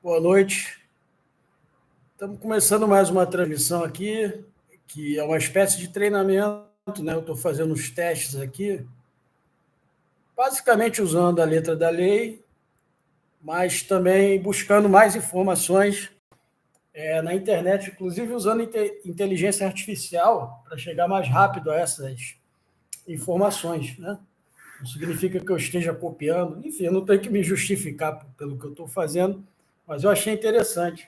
Boa noite. Estamos começando mais uma transmissão aqui, que é uma espécie de treinamento, né? Eu estou fazendo os testes aqui, basicamente usando a letra da lei, mas também buscando mais informações na internet, inclusive usando inteligência artificial para chegar mais rápido a essas informações, né? Não significa que eu esteja copiando, enfim, eu não tenho que me justificar pelo que eu estou fazendo, mas eu achei interessante.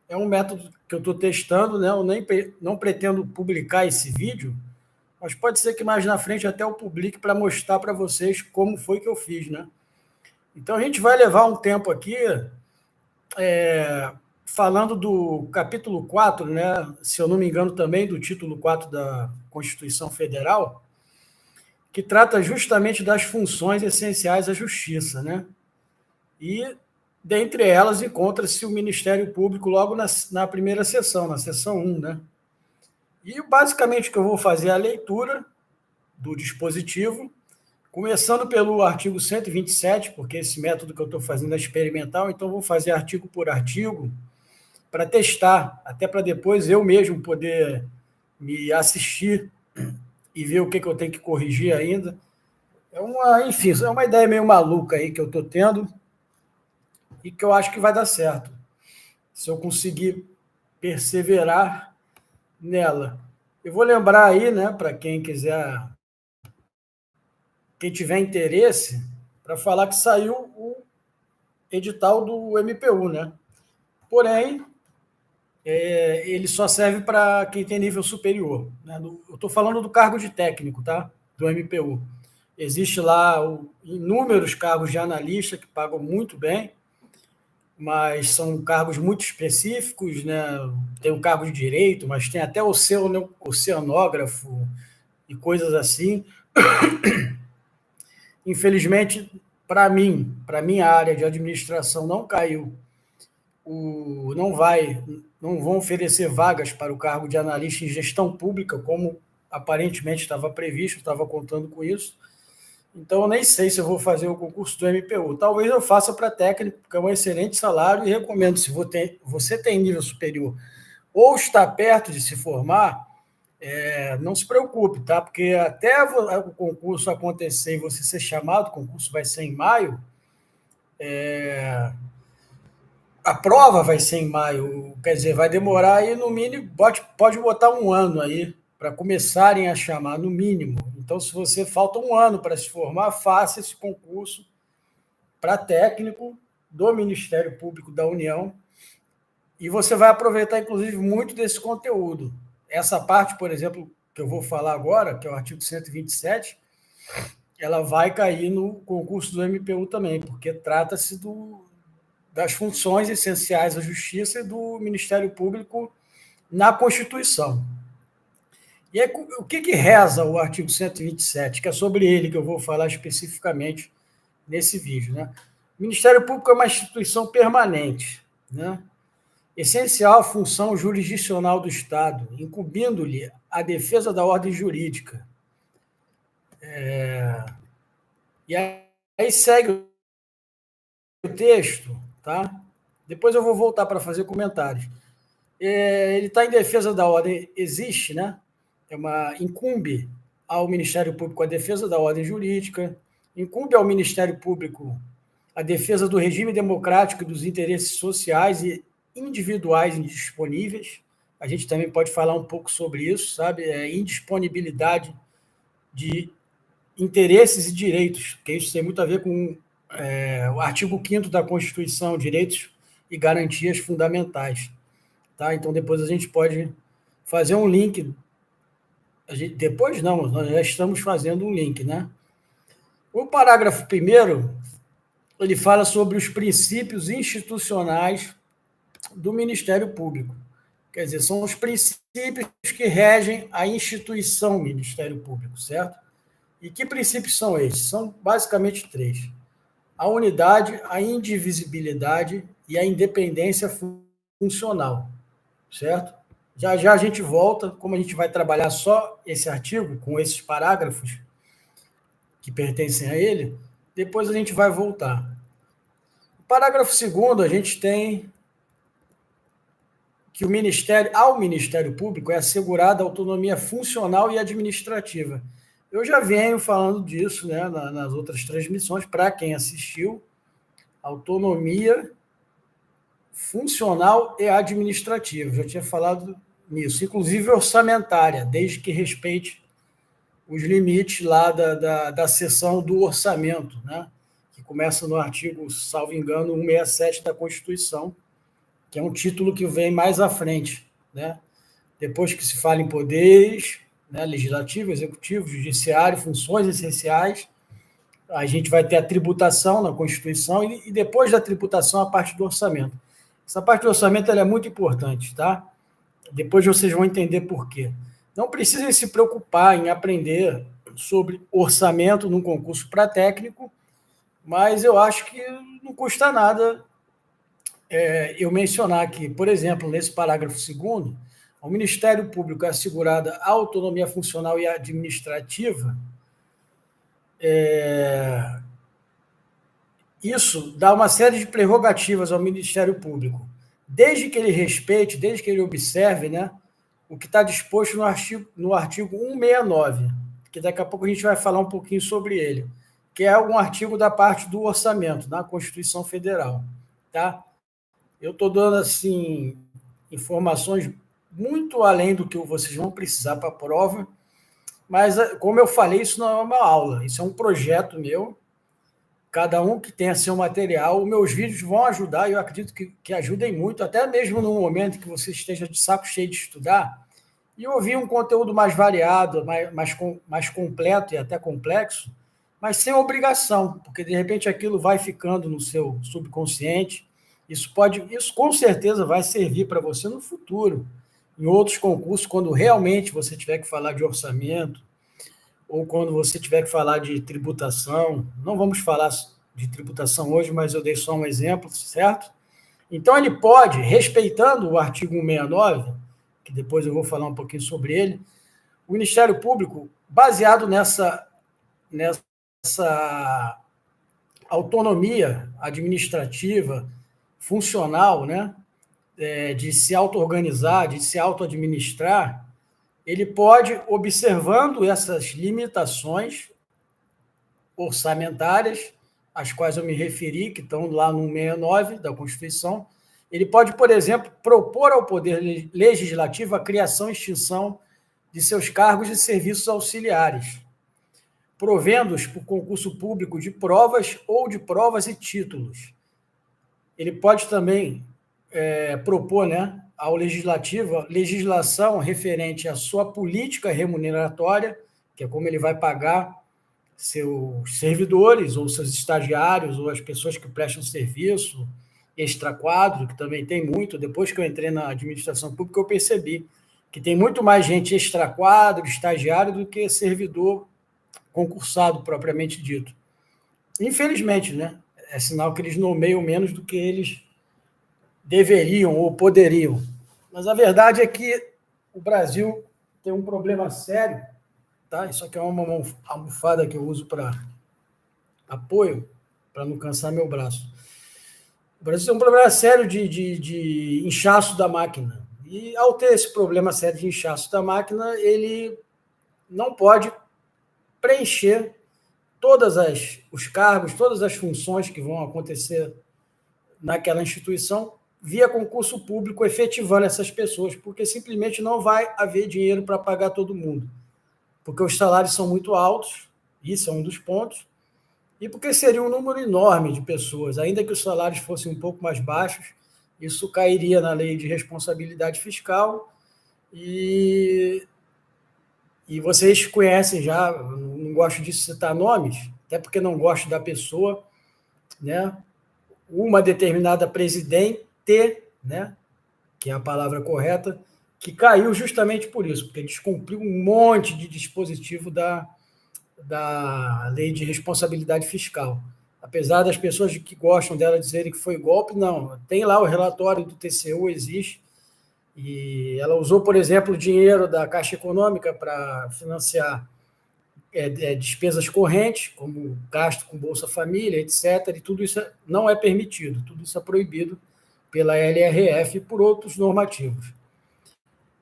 É um método que eu estou testando, né? Eu não pretendo publicar esse vídeo, mas pode ser que mais na frente até eu publique para mostrar para vocês como foi que eu fiz, né? Então a gente vai levar um tempo aqui falando do capítulo 4, né? Se eu não me engano também do título 4 da Constituição Federal, que trata justamente das funções essenciais à justiça, né? E dentre elas encontra-se o Ministério Público logo na primeira sessão, na sessão 1, né? E basicamente o que eu vou fazer é a leitura do dispositivo, começando pelo artigo 127, porque esse método que eu estou fazendo é experimental, então vou fazer artigo por artigo para testar, até para depois eu mesmo poder me assistir e ver o que eu tenho que corrigir ainda. Enfim, é uma ideia meio maluca aí que eu estou tendo e que eu acho que vai dar certo, se eu conseguir perseverar nela. Eu vou lembrar aí, né, para quem tiver interesse, para falar que saiu o edital do MPU, né? Porém, ele só serve para quem tem nível superior, né? Eu estou falando do cargo de técnico, tá? Do MPU. Existe lá inúmeros cargos de analista que pagam muito bem, mas são cargos muito específicos, né? Tem o cargo de direito, mas tem até oceanógrafo e coisas assim. Infelizmente, para minha área de administração não caiu. Não vão oferecer vagas para o cargo de analista em gestão pública, como aparentemente estava previsto, estava contando com isso. Então, eu nem sei se eu vou fazer o concurso do MPU. Talvez eu faça para técnico, porque é um excelente salário e recomendo, se você tem nível superior ou está perto de se formar, não se preocupe, tá? Porque até o concurso acontecer e você ser chamado, o concurso vai ser em maio, a prova vai ser em maio, quer dizer, vai demorar aí no mínimo, pode botar um ano aí para começarem a chamar, no mínimo. Então, se você falta um ano para se formar, faça esse concurso para técnico do Ministério Público da União e você vai aproveitar, inclusive, muito desse conteúdo. Essa parte, por exemplo, que eu vou falar agora, que é o artigo 127, ela vai cair no concurso do MPU também, porque trata-se das funções essenciais à justiça e do Ministério Público na Constituição. E aí, o que reza o artigo 127, que é sobre ele que eu vou falar especificamente nesse vídeo, né? O Ministério Público é uma instituição permanente, né? Essencial função jurisdicional do Estado, incumbindo-lhe a defesa da ordem jurídica. E aí segue o texto, tá? Depois eu vou voltar para fazer comentários. Ele está em defesa da ordem, existe, né? Incumbe ao Ministério Público a defesa da ordem jurídica, incumbe ao Ministério Público a defesa do regime democrático e dos interesses sociais e individuais indisponíveis. A gente também pode falar um pouco sobre isso, sabe? Indisponibilidade de interesses e direitos, que isso tem muito a ver com o artigo 5º da Constituição, direitos e garantias fundamentais. Tá? Então, depois a gente pode fazer um link. Depois não, nós já estamos fazendo um link, né? O parágrafo 1º, ele fala sobre os princípios institucionais do Ministério Público. Quer dizer, são os princípios que regem a instituição Ministério Público, certo? E que princípios são esses? São basicamente 3. A unidade, a indivisibilidade e a independência funcional, certo? Já já a gente volta, como a gente vai trabalhar só esse artigo, com esses parágrafos que pertencem a ele, depois a gente vai voltar. No parágrafo 2º, a gente tem que ao Ministério Público é assegurada autonomia funcional e administrativa. Eu já venho falando disso, né, nas outras transmissões, para quem assistiu, autonomia funcional e administrativa. Já tinha falado nisso, inclusive orçamentária, desde que respeite os limites lá da seção do orçamento, né, que começa no artigo, salvo engano, 167 da Constituição, que é um título que vem mais à frente, né? Depois que se fala em poderes, né, legislativo, executivo, judiciário, funções essenciais, a gente vai ter a tributação na Constituição e depois da tributação a parte do orçamento. Essa parte do orçamento ela é muito importante, tá? Depois vocês vão entender por quê. Não precisem se preocupar em aprender sobre orçamento num concurso para técnico, mas eu acho que não custa nada eu mencionar aqui, por exemplo, nesse parágrafo 2º, ao Ministério Público é assegurada a autonomia funcional e administrativa. Isso dá uma série de prerrogativas ao Ministério Público, desde que ele respeite, desde que ele observe, né, o que está disposto no artigo 169, que daqui a pouco a gente vai falar um pouquinho sobre ele, que é um artigo da parte do orçamento, da Constituição Federal. Tá? Eu estou dando assim, informações muito além do que vocês vão precisar para a prova, mas, como eu falei, isso não é uma aula, isso é um projeto meu. Cada um que tenha seu material, os meus vídeos vão ajudar, e eu acredito que ajudem muito, até mesmo no momento que você esteja de saco cheio de estudar, e ouvir um conteúdo mais variado, mais completo e até complexo, mas sem obrigação, porque de repente aquilo vai ficando no seu subconsciente. Isso com certeza vai servir para você no futuro, em outros concursos, quando realmente você tiver que falar de orçamento, ou quando você tiver que falar de tributação. Não vamos falar de tributação hoje, mas eu dei só um exemplo, certo? Então, ele pode, respeitando o artigo 169, que depois eu vou falar um pouquinho sobre ele, o Ministério Público, baseado nessa autonomia administrativa, funcional, né, de se auto-organizar, de se auto-administrar, ele pode, observando essas limitações orçamentárias, às quais eu me referi, que estão lá no 169 da Constituição, ele pode, por exemplo, propor ao Poder Legislativo a criação e extinção de seus cargos de serviços auxiliares, provendo-os por concurso público de provas ou de provas e títulos. Ele pode também propor, né, ao Legislativo legislação referente à sua política remuneratória, que é como ele vai pagar seus servidores, ou seus estagiários, ou as pessoas que prestam serviço, extraquadro, que também tem muito. Depois que eu entrei na administração pública, eu percebi que tem muito mais gente extraquadro, estagiário, do que servidor concursado, propriamente dito. Infelizmente, né? É sinal que eles nomeiam menos do que eles deveriam ou poderiam. Mas a verdade é que o Brasil tem um problema sério, tá? Isso aqui é uma almofada que eu uso para apoio, para não cansar meu braço. O Brasil tem um problema sério de inchaço da máquina. E, ao ter esse problema sério de inchaço da máquina, ele não pode preencher todos os cargos, todas as funções que vão acontecer naquela instituição via concurso público, efetivando essas pessoas, porque simplesmente não vai haver dinheiro para pagar todo mundo, porque os salários são muito altos, isso é um dos pontos, e porque seria um número enorme de pessoas, ainda que os salários fossem um pouco mais baixos, isso cairia na lei de responsabilidade fiscal, e vocês conhecem já, não gosto de citar nomes, até porque não gosto da pessoa, né? Uma determinada presidente, né, que é a palavra correta, que caiu justamente por isso, porque descumpriu um monte de dispositivo da lei de responsabilidade fiscal. Apesar das pessoas que gostam dela dizerem que foi golpe, não. Tem lá o relatório do TCU, existe, e ela usou, por exemplo, o dinheiro da Caixa Econômica para financiar despesas correntes, como gasto com Bolsa Família, etc., e tudo isso não é permitido, tudo isso é proibido pela LRF e por outros normativos.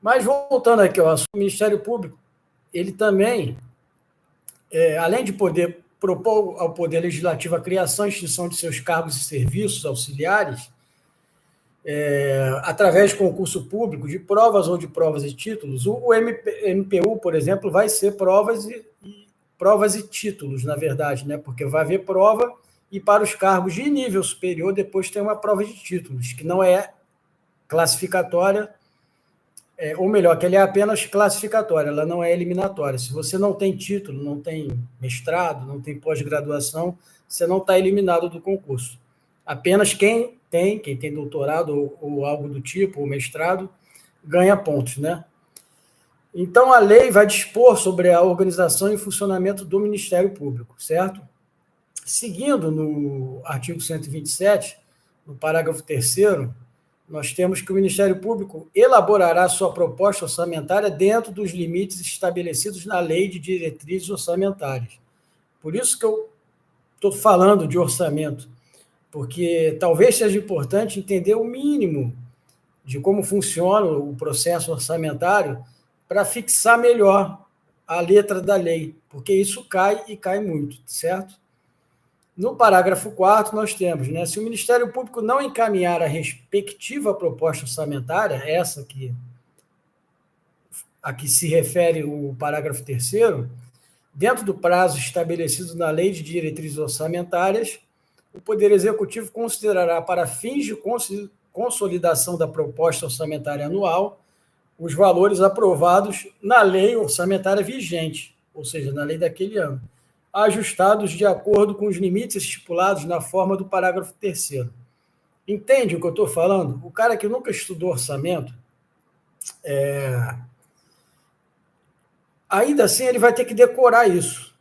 Mas voltando aqui ao assunto, o Ministério Público, ele também, além de poder propor ao Poder Legislativo a criação e extinção de seus cargos e serviços auxiliares, através de concurso público, de provas ou de provas e títulos, o MPU, por exemplo, vai ser provas e títulos, na verdade, né? Porque vai haver prova e para os cargos de nível superior, depois tem uma prova de títulos, que não é classificatória, ou melhor, que ela é apenas classificatória, ela não é eliminatória. Se você não tem título, não tem mestrado, não tem pós-graduação, você não está eliminado do concurso. Apenas quem tem doutorado ou algo do tipo, ou mestrado, ganha pontos, né? Então, a lei vai dispor sobre a organização e funcionamento do Ministério Público, certo? Seguindo no artigo 127, no parágrafo 3º, nós temos que o Ministério Público elaborará sua proposta orçamentária dentro dos limites estabelecidos na Lei de Diretrizes Orçamentárias. Por isso que eu estou falando de orçamento, porque talvez seja importante entender o mínimo de como funciona o processo orçamentário para fixar melhor a letra da lei, porque isso cai e cai muito, certo? No parágrafo 4º, nós temos, né, se o Ministério Público não encaminhar a respectiva proposta orçamentária, essa a que se refere o parágrafo 3º, dentro do prazo estabelecido na Lei de Diretrizes Orçamentárias, o Poder Executivo considerará, para fins de consolidação da proposta orçamentária anual, os valores aprovados na lei orçamentária vigente, ou seja, na lei daquele ano, ajustados de acordo com os limites estipulados na forma do parágrafo 3º. Entende o que eu estou falando? O cara que nunca estudou orçamento, ainda assim ele vai ter que decorar isso.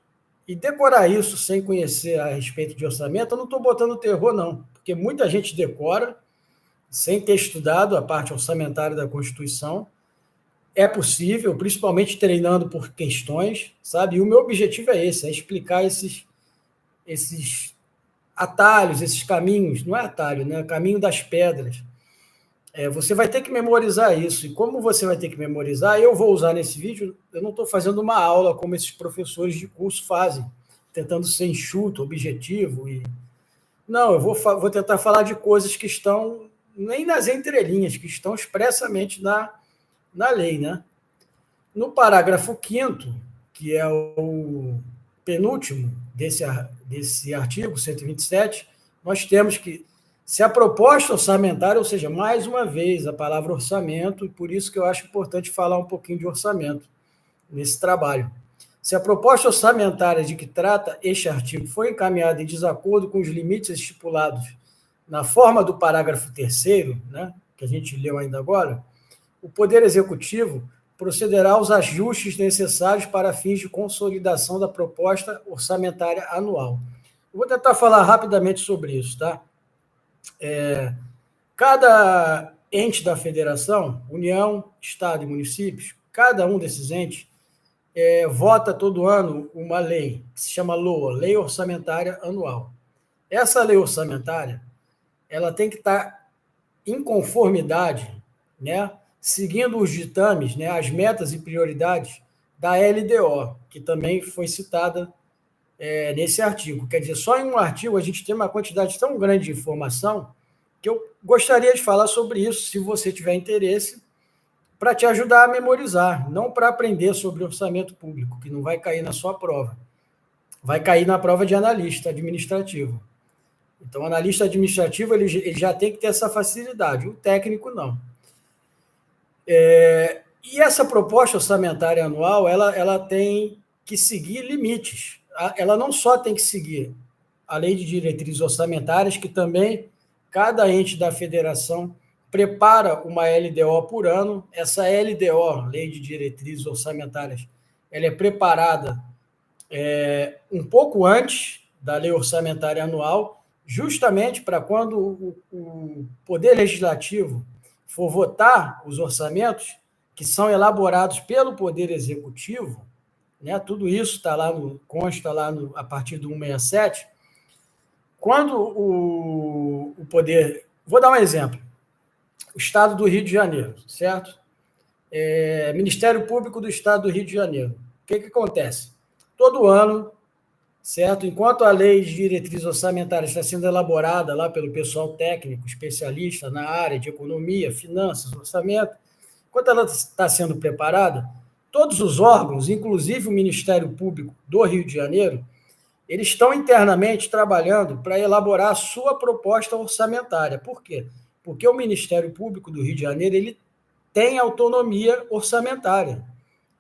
E decorar isso sem conhecer a respeito de orçamento, eu não estou botando terror, não, porque muita gente decora sem ter estudado a parte orçamentária da Constituição. É possível, principalmente treinando por questões, sabe? E o meu objetivo é esse, é explicar esses atalhos, esses caminhos, não é atalho, né? Caminho das pedras. Você vai ter que memorizar isso. E como você vai ter que memorizar, eu vou usar nesse vídeo, eu não estou fazendo uma aula como esses professores de curso fazem, tentando ser enxuto, objetivo. Não, eu vou tentar falar de coisas que estão nem nas entrelinhas, que estão expressamente na lei, né? No parágrafo 5º, que é o penúltimo desse artigo 127, nós temos que, se a proposta orçamentária, ou seja, mais uma vez a palavra orçamento, e por isso que eu acho importante falar um pouquinho de orçamento nesse trabalho. Se a proposta orçamentária de que trata este artigo foi encaminhada em desacordo com os limites estipulados na forma do parágrafo 3º, né, que a gente leu ainda agora, o Poder Executivo procederá aos ajustes necessários para fins de consolidação da proposta orçamentária anual. Eu vou tentar falar rapidamente sobre isso, tá? Cada ente da federação, União, Estado e municípios, cada um desses entes vota todo ano uma lei, que se chama LOA, Lei Orçamentária Anual. Essa lei orçamentária, ela tem que estar em conformidade, né, seguindo os ditames, né, as metas e prioridades da LDO, que também foi citada nesse artigo. Quer dizer, só em um artigo a gente tem uma quantidade tão grande de informação que eu gostaria de falar sobre isso, se você tiver interesse, para te ajudar a memorizar, não para aprender sobre orçamento público, que não vai cair na sua prova. Vai cair na prova de analista administrativo. Então, o analista administrativo ele já tem que ter essa facilidade, o técnico não. E essa proposta orçamentária anual, ela tem que seguir limites. Ela não só tem que seguir a lei de diretrizes orçamentárias, que também cada ente da federação prepara uma LDO por ano. Essa LDO, Lei de Diretrizes Orçamentárias, ela é preparada um pouco antes da lei orçamentária anual, justamente para quando o Poder Legislativo for votar os orçamentos que são elaborados pelo Poder Executivo, né, tudo isso está lá consta lá a partir do 167, quando o Poder... Vou dar um exemplo. o Estado do Rio de Janeiro, certo? Ministério Público do Estado do Rio de Janeiro. O que acontece? Todo ano, certo? Enquanto a lei de diretriz orçamentária está sendo elaborada lá pelo pessoal técnico, especialista na área de economia, finanças, orçamento, enquanto ela está sendo preparada, todos os órgãos, inclusive o Ministério Público do Rio de Janeiro, eles estão internamente trabalhando para elaborar a sua proposta orçamentária. Por quê? Porque o Ministério Público do Rio de Janeiro ele tem autonomia orçamentária,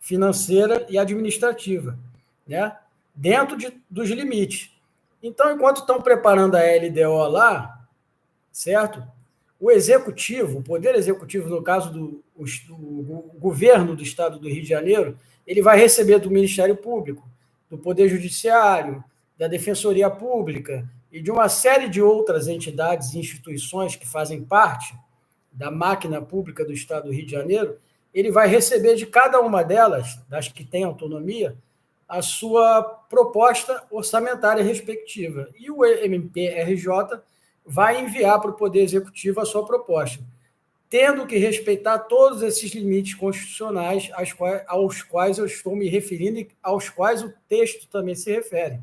financeira e administrativa, né? Dentro dos limites. Então, enquanto estão preparando a LDO lá, certo? O executivo, o poder executivo, no caso do governo do Estado do Rio de Janeiro, ele vai receber do Ministério Público, do Poder Judiciário, da Defensoria Pública e de uma série de outras entidades e instituições que fazem parte da máquina pública do Estado do Rio de Janeiro, ele vai receber de cada uma delas, das que têm autonomia, a sua proposta orçamentária respectiva. E o MPRJ vai enviar para o Poder Executivo a sua proposta, tendo que respeitar todos esses limites constitucionais aos quais eu estou me referindo e aos quais o texto também se refere,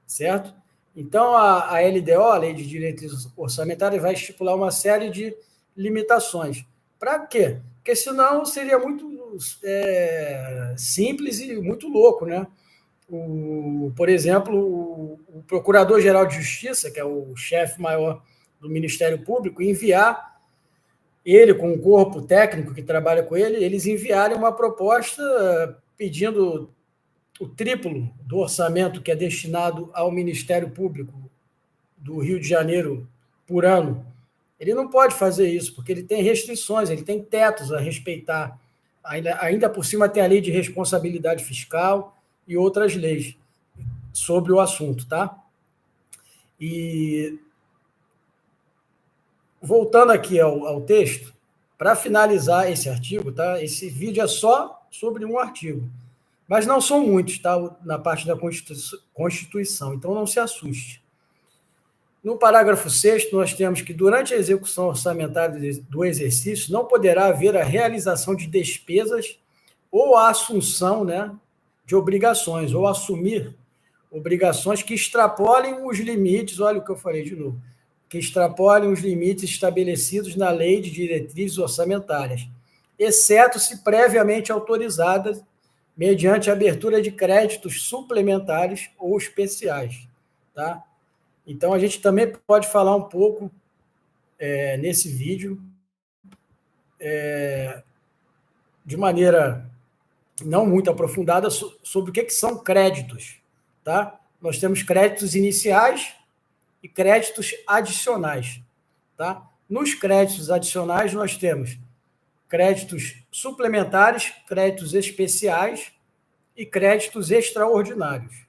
certo? Então, a LDO, a Lei de Diretriz Orçamentária, vai estipular uma série de limitações. Para quê? Porque senão seria muito simples e muito louco, né? Por exemplo, o Procurador-Geral de Justiça, que é o chefe maior do Ministério Público, enviar ele, com o corpo técnico que trabalha com ele, eles enviarem uma proposta pedindo o triplo do orçamento que é destinado ao Ministério Público do Rio de Janeiro por ano. Ele não pode fazer isso, porque ele tem restrições, ele tem tetos a respeitar. Ainda por cima tem a lei de responsabilidade fiscal e outras leis sobre o assunto, tá? E voltando aqui ao texto, para finalizar esse artigo, tá? Esse vídeo é só sobre um artigo, mas não são muitos, tá? Na parte da Constituição, então não se assuste. No parágrafo 6º, nós temos que, durante a execução orçamentária do exercício, não poderá haver a realização de despesas ou a assunção, né, de obrigações, ou assumir obrigações que extrapolem os limites, olha o que eu falei de novo, que extrapolem os limites estabelecidos na Lei de Diretrizes Orçamentárias, exceto se previamente autorizadas mediante a abertura de créditos suplementares ou especiais, tá? Então, a gente também pode falar um pouco nesse vídeo, de maneira não muito aprofundada, sobre o que são créditos. Tá? Nós temos créditos iniciais e créditos adicionais. Tá? Nos créditos adicionais, nós temos créditos suplementares, créditos especiais e créditos extraordinários.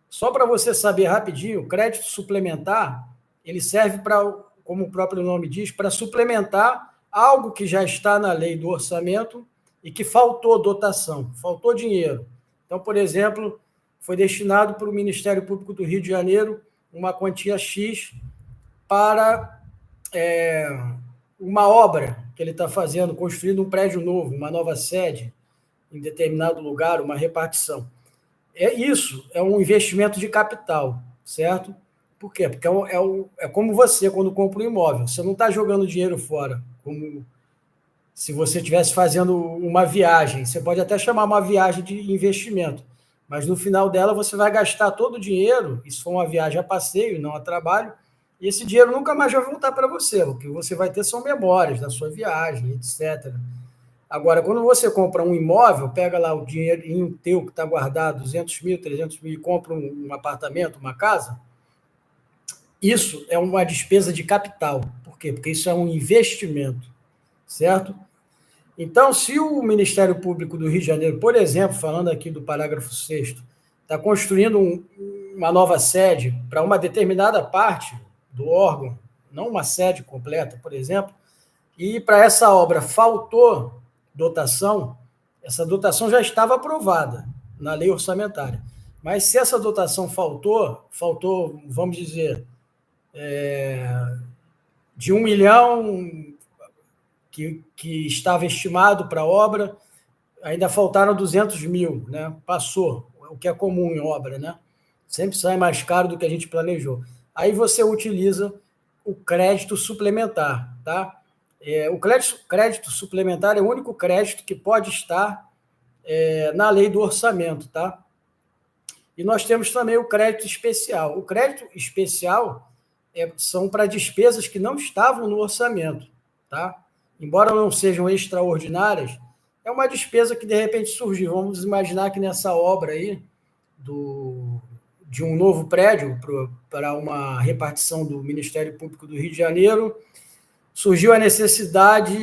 Só para você saber rapidinho, o crédito suplementar, ele serve para, como o próprio nome diz, para suplementar algo que já está na lei do orçamento e que faltou dotação, faltou dinheiro. Então, por exemplo, foi destinado para o Ministério Público do Rio de Janeiro uma quantia X para uma obra que ele está fazendo, construindo um prédio novo, uma nova sede em determinado lugar, uma repartição. Isso é um investimento de capital, certo? Por quê? Porque é como você, quando compra um imóvel. Você não está jogando dinheiro fora, como se você estivesse fazendo uma viagem. Você pode até chamar uma viagem de investimento, mas no final dela você vai gastar todo o dinheiro, isso for uma viagem a passeio, não a trabalho, e esse dinheiro nunca mais vai voltar para você. O que você vai ter são memórias da sua viagem, etc. Agora, quando você compra um imóvel, pega lá o dinheirinho teu que está guardado, 200 mil, 300 mil, e compra um apartamento, uma casa, isso é uma despesa de capital. Por quê? Porque isso é um investimento, certo? Então, se o Ministério Público do Rio de Janeiro, por exemplo, falando aqui do parágrafo 6º, está construindo uma nova sede para uma determinada parte do órgão, não uma sede completa, por exemplo, e para essa obra faltou dotação, essa dotação já estava aprovada na lei orçamentária. Mas se essa dotação faltou, vamos dizer, de 1 milhão, que estava estimado para a obra, ainda faltaram 200 mil, né? Passou, o que é comum em obra, né? Sempre sai mais caro do que a gente planejou. Aí você utiliza o crédito suplementar, tá? O crédito suplementar é o único crédito que pode estar na lei do orçamento, tá? E nós temos também o crédito especial. O crédito especial são para despesas que não estavam no orçamento, tá? Embora não sejam extraordinárias, é uma despesa que de repente surgiu. Vamos imaginar que nessa obra aí de um novo prédio para uma repartição do Ministério Público do Rio de Janeiro, surgiu a necessidade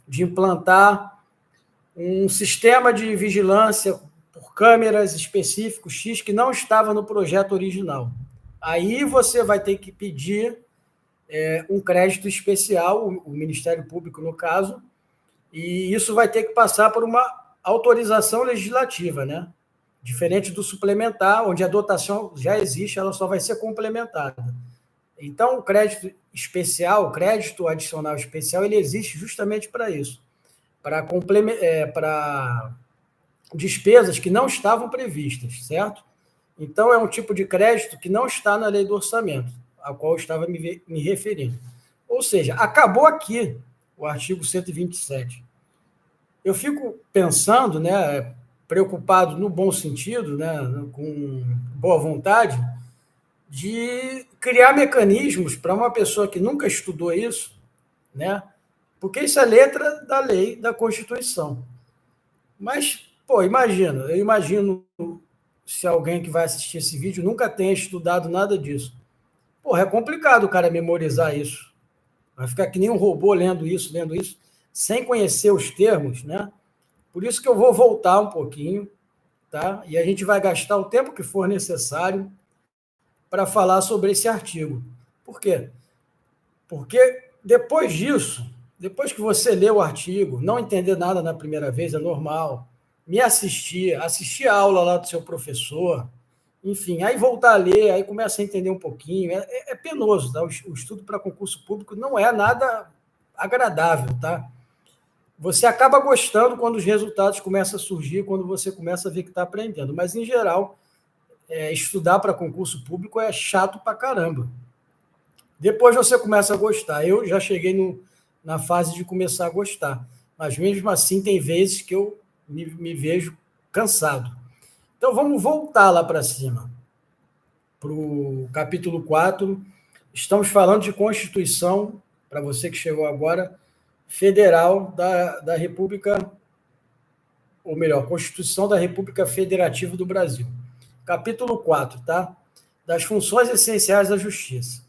de implantar um sistema de vigilância por câmeras específicos X que não estava no projeto original. Aí você vai ter que pedir um crédito especial, o Ministério Público, no caso, e isso vai ter que passar por uma autorização legislativa, né? Diferente do suplementar, onde a dotação já existe, ela só vai ser complementada. Então, o crédito especial, o crédito adicional especial, ele existe justamente para isso, para despesas que não estavam previstas, certo? Então, é um tipo de crédito que não está na lei do orçamento, a qual eu estava me referindo. Ou seja, acabou aqui o artigo 127. Eu fico pensando, né, preocupado no bom sentido, né, com boa vontade, de criar mecanismos para uma pessoa que nunca estudou isso, né, porque isso é letra da lei, da Constituição. Mas, pô, eu imagino se alguém que vai assistir esse vídeo nunca tenha estudado nada disso. Porra, é complicado o cara memorizar isso. Vai ficar que nem um robô lendo isso, sem conhecer os termos, né? Por isso que eu vou voltar um pouquinho, tá? E a gente vai gastar o tempo que for necessário para falar sobre esse artigo. Por quê? Porque depois disso, depois que você lê o artigo, não entender nada na primeira vez é normal, assistir a aula lá do seu professor, enfim, aí voltar a ler, aí começa a entender um pouquinho, é penoso, tá? O estudo para concurso público não é nada agradável, tá? Você acaba gostando quando os resultados começam a surgir, quando você começa a ver que está aprendendo, mas, em geral, estudar para concurso público é chato pra caramba. Depois você começa a gostar. Eu já cheguei na fase de começar a gostar, mas, mesmo assim, tem vezes que eu me vejo cansado. Então, vamos voltar lá para cima, para o capítulo 4. Estamos falando de Constituição, para você que chegou agora, Federal da República, ou melhor, Constituição da República Federativa do Brasil. Capítulo 4, tá? Das funções essenciais da Justiça.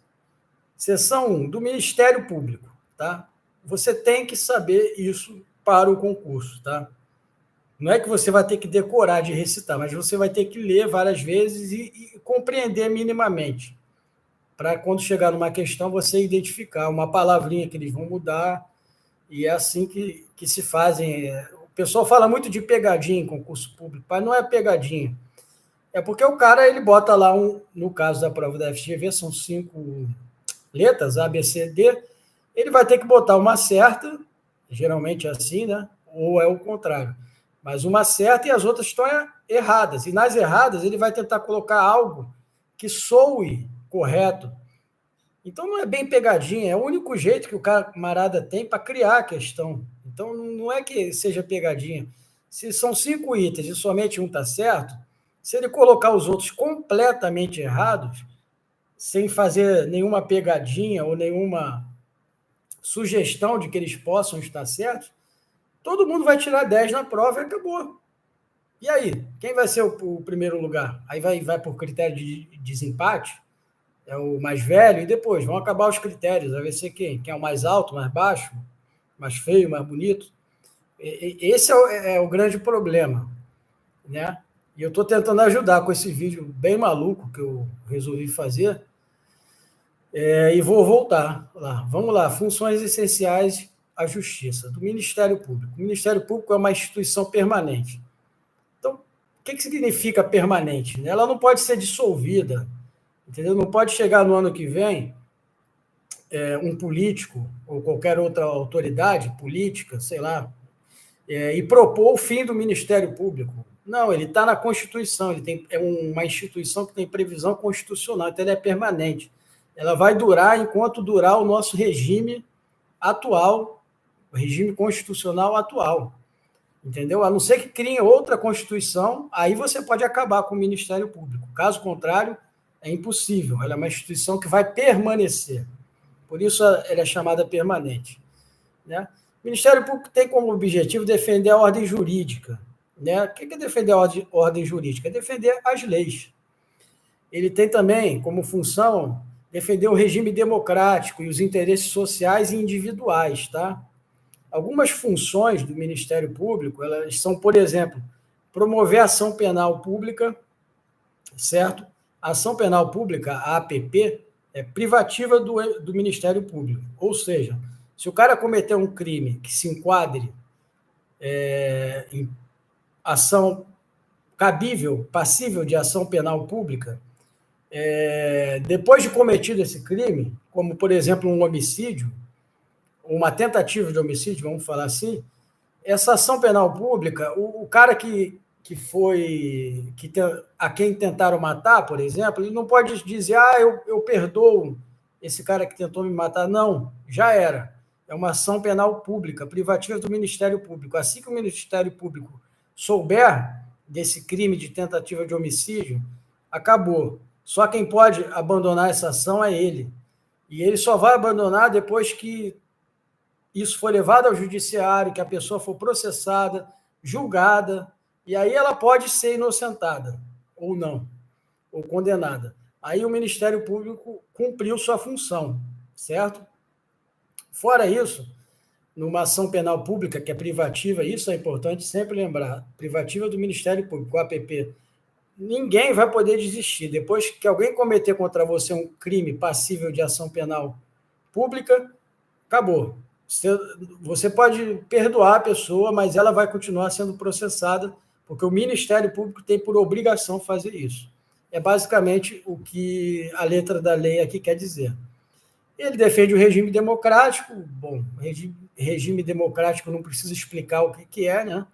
Seção 1, do Ministério Público, tá? Você tem que saber isso para o concurso, tá? Não é que você vai ter que decorar de recitar, mas você vai ter que ler várias vezes e compreender minimamente, para quando chegar numa questão você identificar uma palavrinha que eles vão mudar, e é assim que se fazem. O pessoal fala muito de pegadinha em concurso público, mas não é pegadinha. É porque o cara ele bota lá, no caso da prova da FGV, são 5 letras, A, B, C, D, ele vai ter que botar uma certa, geralmente é assim, né? Ou é o contrário. Mas uma certa e as outras estão erradas. E nas erradas ele vai tentar colocar algo que soe correto. Então não é bem pegadinha, é o único jeito que o camarada tem para criar a questão. Então não é que seja pegadinha. Se são 5 itens e somente um está certo, se ele colocar os outros completamente errados, sem fazer nenhuma pegadinha ou nenhuma sugestão de que eles possam estar certos, todo mundo vai tirar 10 na prova e acabou. E aí? Quem vai ser o primeiro lugar? Aí vai por critério de desempate? É o mais velho, e depois vão acabar os critérios, vai ser quem? Quem é o mais alto, mais baixo, mais feio, mais bonito? Esse é o grande problema, né? E eu estou tentando ajudar com esse vídeo bem maluco que eu resolvi fazer, e vou voltar lá. Vamos lá, funções essenciais à Justiça, do Ministério Público. O Ministério Público é uma instituição permanente. Então, o que significa permanente? Ela não pode ser dissolvida, entendeu? Não pode chegar no ano que vem, um político ou qualquer outra autoridade política, sei lá, e propor o fim do Ministério Público. Não, ele está na Constituição, é uma instituição que tem previsão constitucional, então ela é permanente. Ela vai durar enquanto durar o nosso regime atual, o regime constitucional atual. Entendeu? A não ser que criem outra Constituição, aí você pode acabar com o Ministério Público. Caso contrário, é impossível. Ela é uma instituição que vai permanecer. Por isso ela é chamada permanente. Né? O Ministério Público tem como objetivo defender a ordem jurídica. Né? O que é defender a ordem jurídica? É defender as leis. Ele tem também como função defender o regime democrático e os interesses sociais e individuais. Tá? Algumas funções do Ministério Público, elas são, por exemplo, promover a ação penal pública, certo? A ação penal pública, a APP, é privativa do Ministério Público. Ou seja, se o cara cometer um crime que se enquadre em ação cabível, passível de ação penal pública, depois de cometido esse crime, como, por exemplo, um homicídio, uma tentativa de homicídio, vamos falar assim, essa ação penal pública, o cara a quem tentaram matar, por exemplo, ele não pode dizer, eu perdoo esse cara que tentou me matar. Não, já era. É uma ação penal pública, privativa do Ministério Público. Assim que o Ministério Público souber desse crime de tentativa de homicídio, acabou. Só quem pode abandonar essa ação é ele. E ele só vai abandonar depois que isso for levado ao judiciário, que a pessoa for processada, julgada, e aí ela pode ser inocentada, ou não, ou condenada. Aí o Ministério Público cumpriu sua função, certo? Fora isso, numa ação penal pública, que é privativa, isso é importante sempre lembrar, privativa do Ministério Público, o APP, ninguém vai poder desistir. Depois que alguém cometer contra você um crime passível de ação penal pública, acabou. Você pode perdoar a pessoa, mas ela vai continuar sendo processada, porque o Ministério Público tem por obrigação fazer isso. É basicamente o que a letra da lei aqui quer dizer. Ele defende o regime democrático. Bom, regime democrático não precisa explicar o que é, né?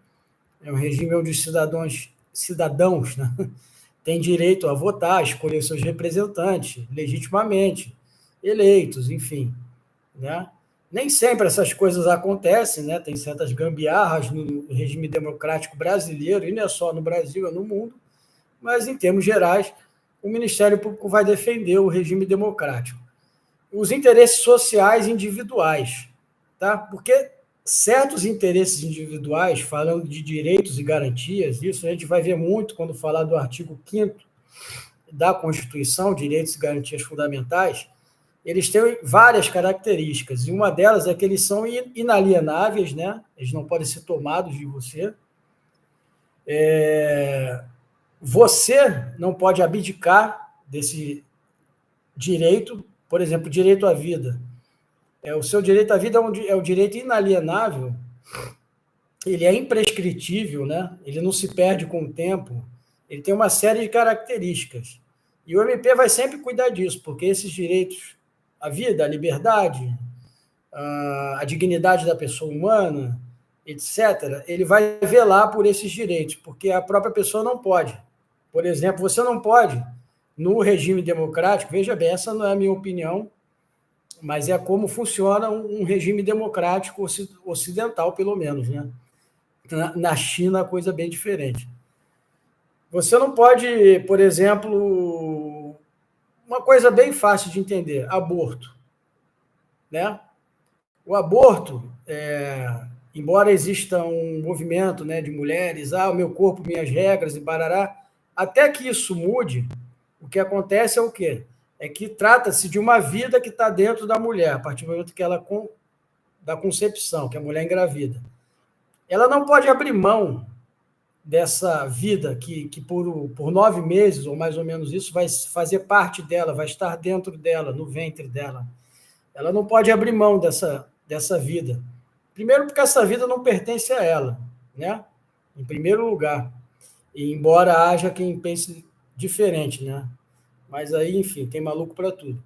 É um regime onde os cidadãos né, têm direito a votar, escolher seus representantes legitimamente, eleitos, enfim, né? Nem sempre essas coisas acontecem, né? Tem certas gambiarras no regime democrático brasileiro, e não é só no Brasil, é no mundo, mas, em termos gerais, o Ministério Público vai defender o regime democrático. Os interesses sociais individuais, tá? Porque certos interesses individuais, falando de direitos e garantias, isso a gente vai ver muito quando falar do artigo 5º da Constituição, Direitos e Garantias Fundamentais, eles têm várias características, e uma delas é que eles são inalienáveis, né? Eles não podem ser tomados de você. Você não pode abdicar desse direito, por exemplo, direito à vida. O seu direito à vida é o direito inalienável, ele é imprescritível, né? Ele não se perde com o tempo, ele tem uma série de características. E o MP vai sempre cuidar disso, porque esses direitos, a vida, a liberdade, a dignidade da pessoa humana, etc., ele vai velar por esses direitos, porque a própria pessoa não pode. Por exemplo, você não pode, no regime democrático, veja bem, essa não é a minha opinião, mas é como funciona um regime democrático ocidental, pelo menos, né? Na China, a coisa é bem diferente. Você não pode, por exemplo, uma coisa bem fácil de entender, aborto, né? O aborto, embora exista um movimento, né, de mulheres, o meu corpo, minhas regras e barará, até que isso mude, o que acontece é o quê? É que trata-se de uma vida que está dentro da mulher, a partir do momento que ela da concepção, que a mulher engravida. Ela não pode abrir mão dessa vida que por 9 meses, ou mais ou menos isso, vai fazer parte dela, vai estar dentro dela, no ventre dela. Ela não pode abrir mão dessa vida. Primeiro, porque essa vida não pertence a ela, né? Em primeiro lugar. E embora haja quem pense diferente, né? Mas aí, enfim, tem maluco para tudo.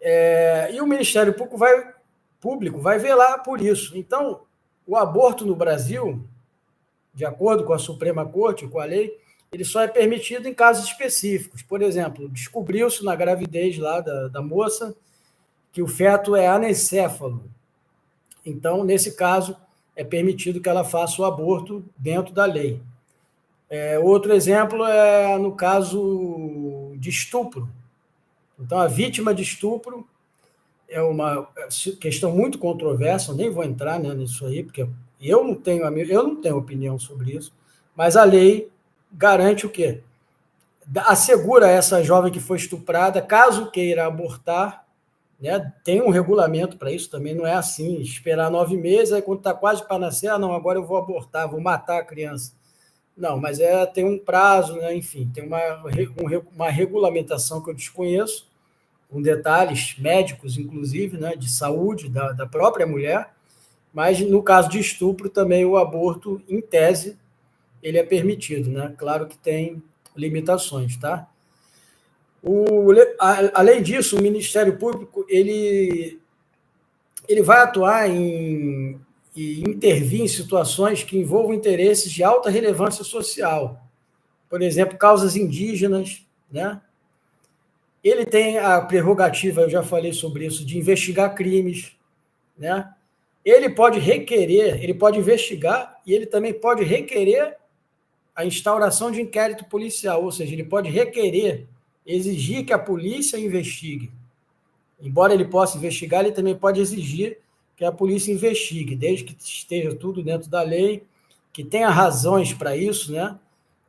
E o Ministério Público vai velar por isso. Então, o aborto no Brasil, de acordo com a Suprema Corte, com a lei, ele só é permitido em casos específicos. Por exemplo, descobriu-se na gravidez lá da moça que o feto é anencéfalo. Então, nesse caso, é permitido que ela faça o aborto dentro da lei. Outro exemplo é no caso de estupro. Então, a vítima de estupro é uma questão muito controversa, nem vou entrar, né, nisso aí, porque eu não tenho opinião sobre isso, mas a lei garante o quê? Assegura a essa jovem que foi estuprada, caso queira abortar, né, tem um regulamento para isso, também não é assim, esperar 9 meses, aí quando está quase para nascer, não, agora eu vou abortar, vou matar a criança. Não, mas tem um prazo, né, enfim, tem uma regulamentação que eu desconheço, com detalhes médicos, inclusive, né, de saúde da própria mulher, mas no caso de estupro também o aborto, em tese, ele é permitido, né? Claro que tem limitações, tá? Além disso, o Ministério Público ele vai atuar e intervir em situações que envolvam interesses de alta relevância social, por exemplo, causas indígenas, né? Ele tem a prerrogativa, eu já falei sobre isso, de investigar crimes, né? Ele pode requerer, ele pode investigar e ele também pode requerer a instauração de inquérito policial, ou seja, ele pode requerer, exigir que a polícia investigue. Embora ele possa investigar, ele também pode exigir que a polícia investigue, desde que esteja tudo dentro da lei, que tenha razões para isso, né?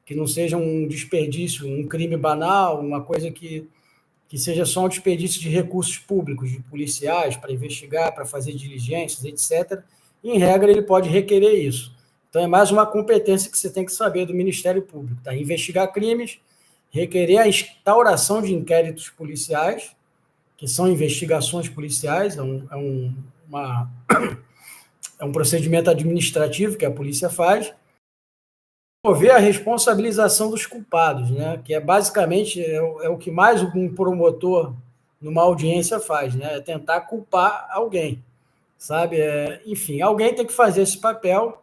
Que não seja um desperdício, um crime banal, uma coisa que seja só um desperdício de recursos públicos, de policiais, para investigar, para fazer diligências, etc. E, em regra, ele pode requerer isso. Então, é mais uma competência que você tem que saber do Ministério Público, tá? Investigar crimes, requerer a instauração de inquéritos policiais, que são investigações policiais, é um procedimento administrativo que a polícia faz, promover a responsabilização dos culpados, né? Que basicamente o que mais um promotor numa audiência faz, né? É tentar culpar alguém, sabe? Enfim, alguém tem que fazer esse papel,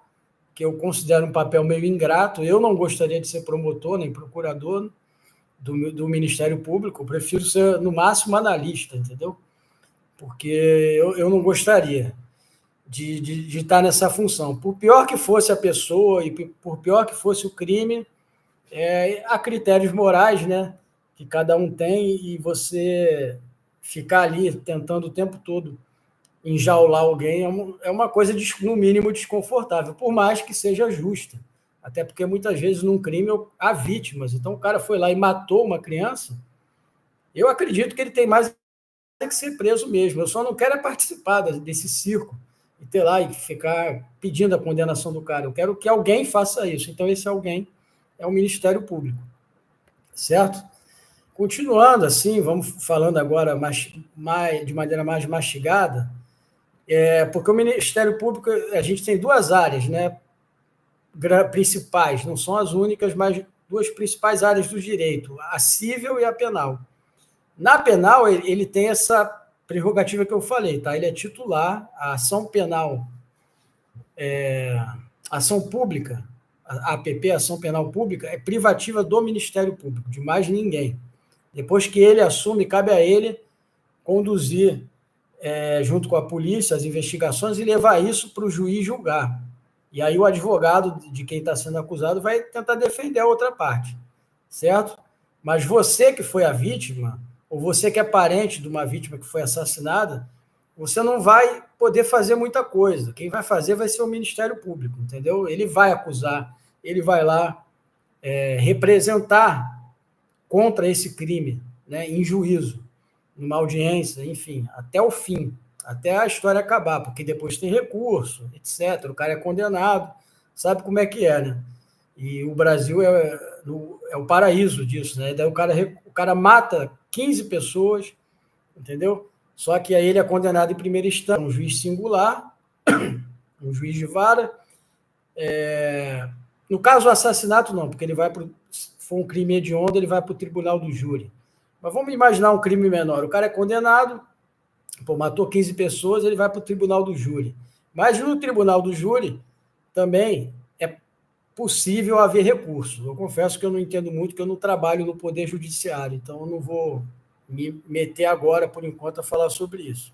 que eu considero um papel meio ingrato. Eu não gostaria de ser promotor nem procurador do Ministério Público, eu prefiro ser, no máximo, analista, entendeu? Porque eu não gostaria de estar nessa função. Por pior que fosse a pessoa e por pior que fosse o crime, há critérios morais, né, que cada um tem, e você ficar ali tentando o tempo todo enjaular alguém é uma coisa, no mínimo, desconfortável, por mais que seja justa. Até porque, muitas vezes, num crime, há vítimas. Então, o cara foi lá e matou uma criança, eu acredito que ele tem mais que ser preso mesmo. Eu só não quero participar desse circo e ter lá e ficar pedindo a condenação do cara. Eu quero que alguém faça isso. Então, esse alguém é o Ministério Público, certo? Continuando assim, vamos falando agora de maneira mais mastigada, porque o Ministério Público, a gente tem duas áreas, né, principais, não são as únicas, mas duas principais áreas do direito, a civil e a penal. Na penal, ele tem essa prerrogativa que eu falei, tá? Ele é titular, a ação penal, ação pública, a APP, ação penal pública, é privativa do Ministério Público, de mais ninguém. Depois que ele assume, cabe a ele conduzir, junto com a polícia, as investigações e levar isso para o juiz julgar. E aí o advogado de quem está sendo acusado vai tentar defender a outra parte, certo? Mas você que foi a vítima, ou você que é parente de uma vítima que foi assassinada, você não vai poder fazer muita coisa. Quem vai fazer vai ser o Ministério Público, entendeu? Ele vai acusar, ele vai lá representar contra esse crime, né, em juízo, numa audiência, enfim, até o fim, até a história acabar, porque depois tem recurso, etc. O cara é condenado, sabe como é que é, né? E o Brasil é o paraíso disso, né? Daí o cara mata 15 pessoas, entendeu? Só que aí ele é condenado em primeira instância, um juiz singular, um juiz de vara. No caso do assassinato, não, porque ele vai para, se for um crime hediondo, ele vai para o tribunal do júri. Mas vamos imaginar um crime menor. O cara é condenado, Pô, matou 15 pessoas, ele vai para o tribunal do júri. Mas no tribunal do júri também é possível haver recurso. Eu confesso que eu não entendo muito, que eu não trabalho no Poder Judiciário, então eu não vou me meter agora, por enquanto, a falar sobre isso.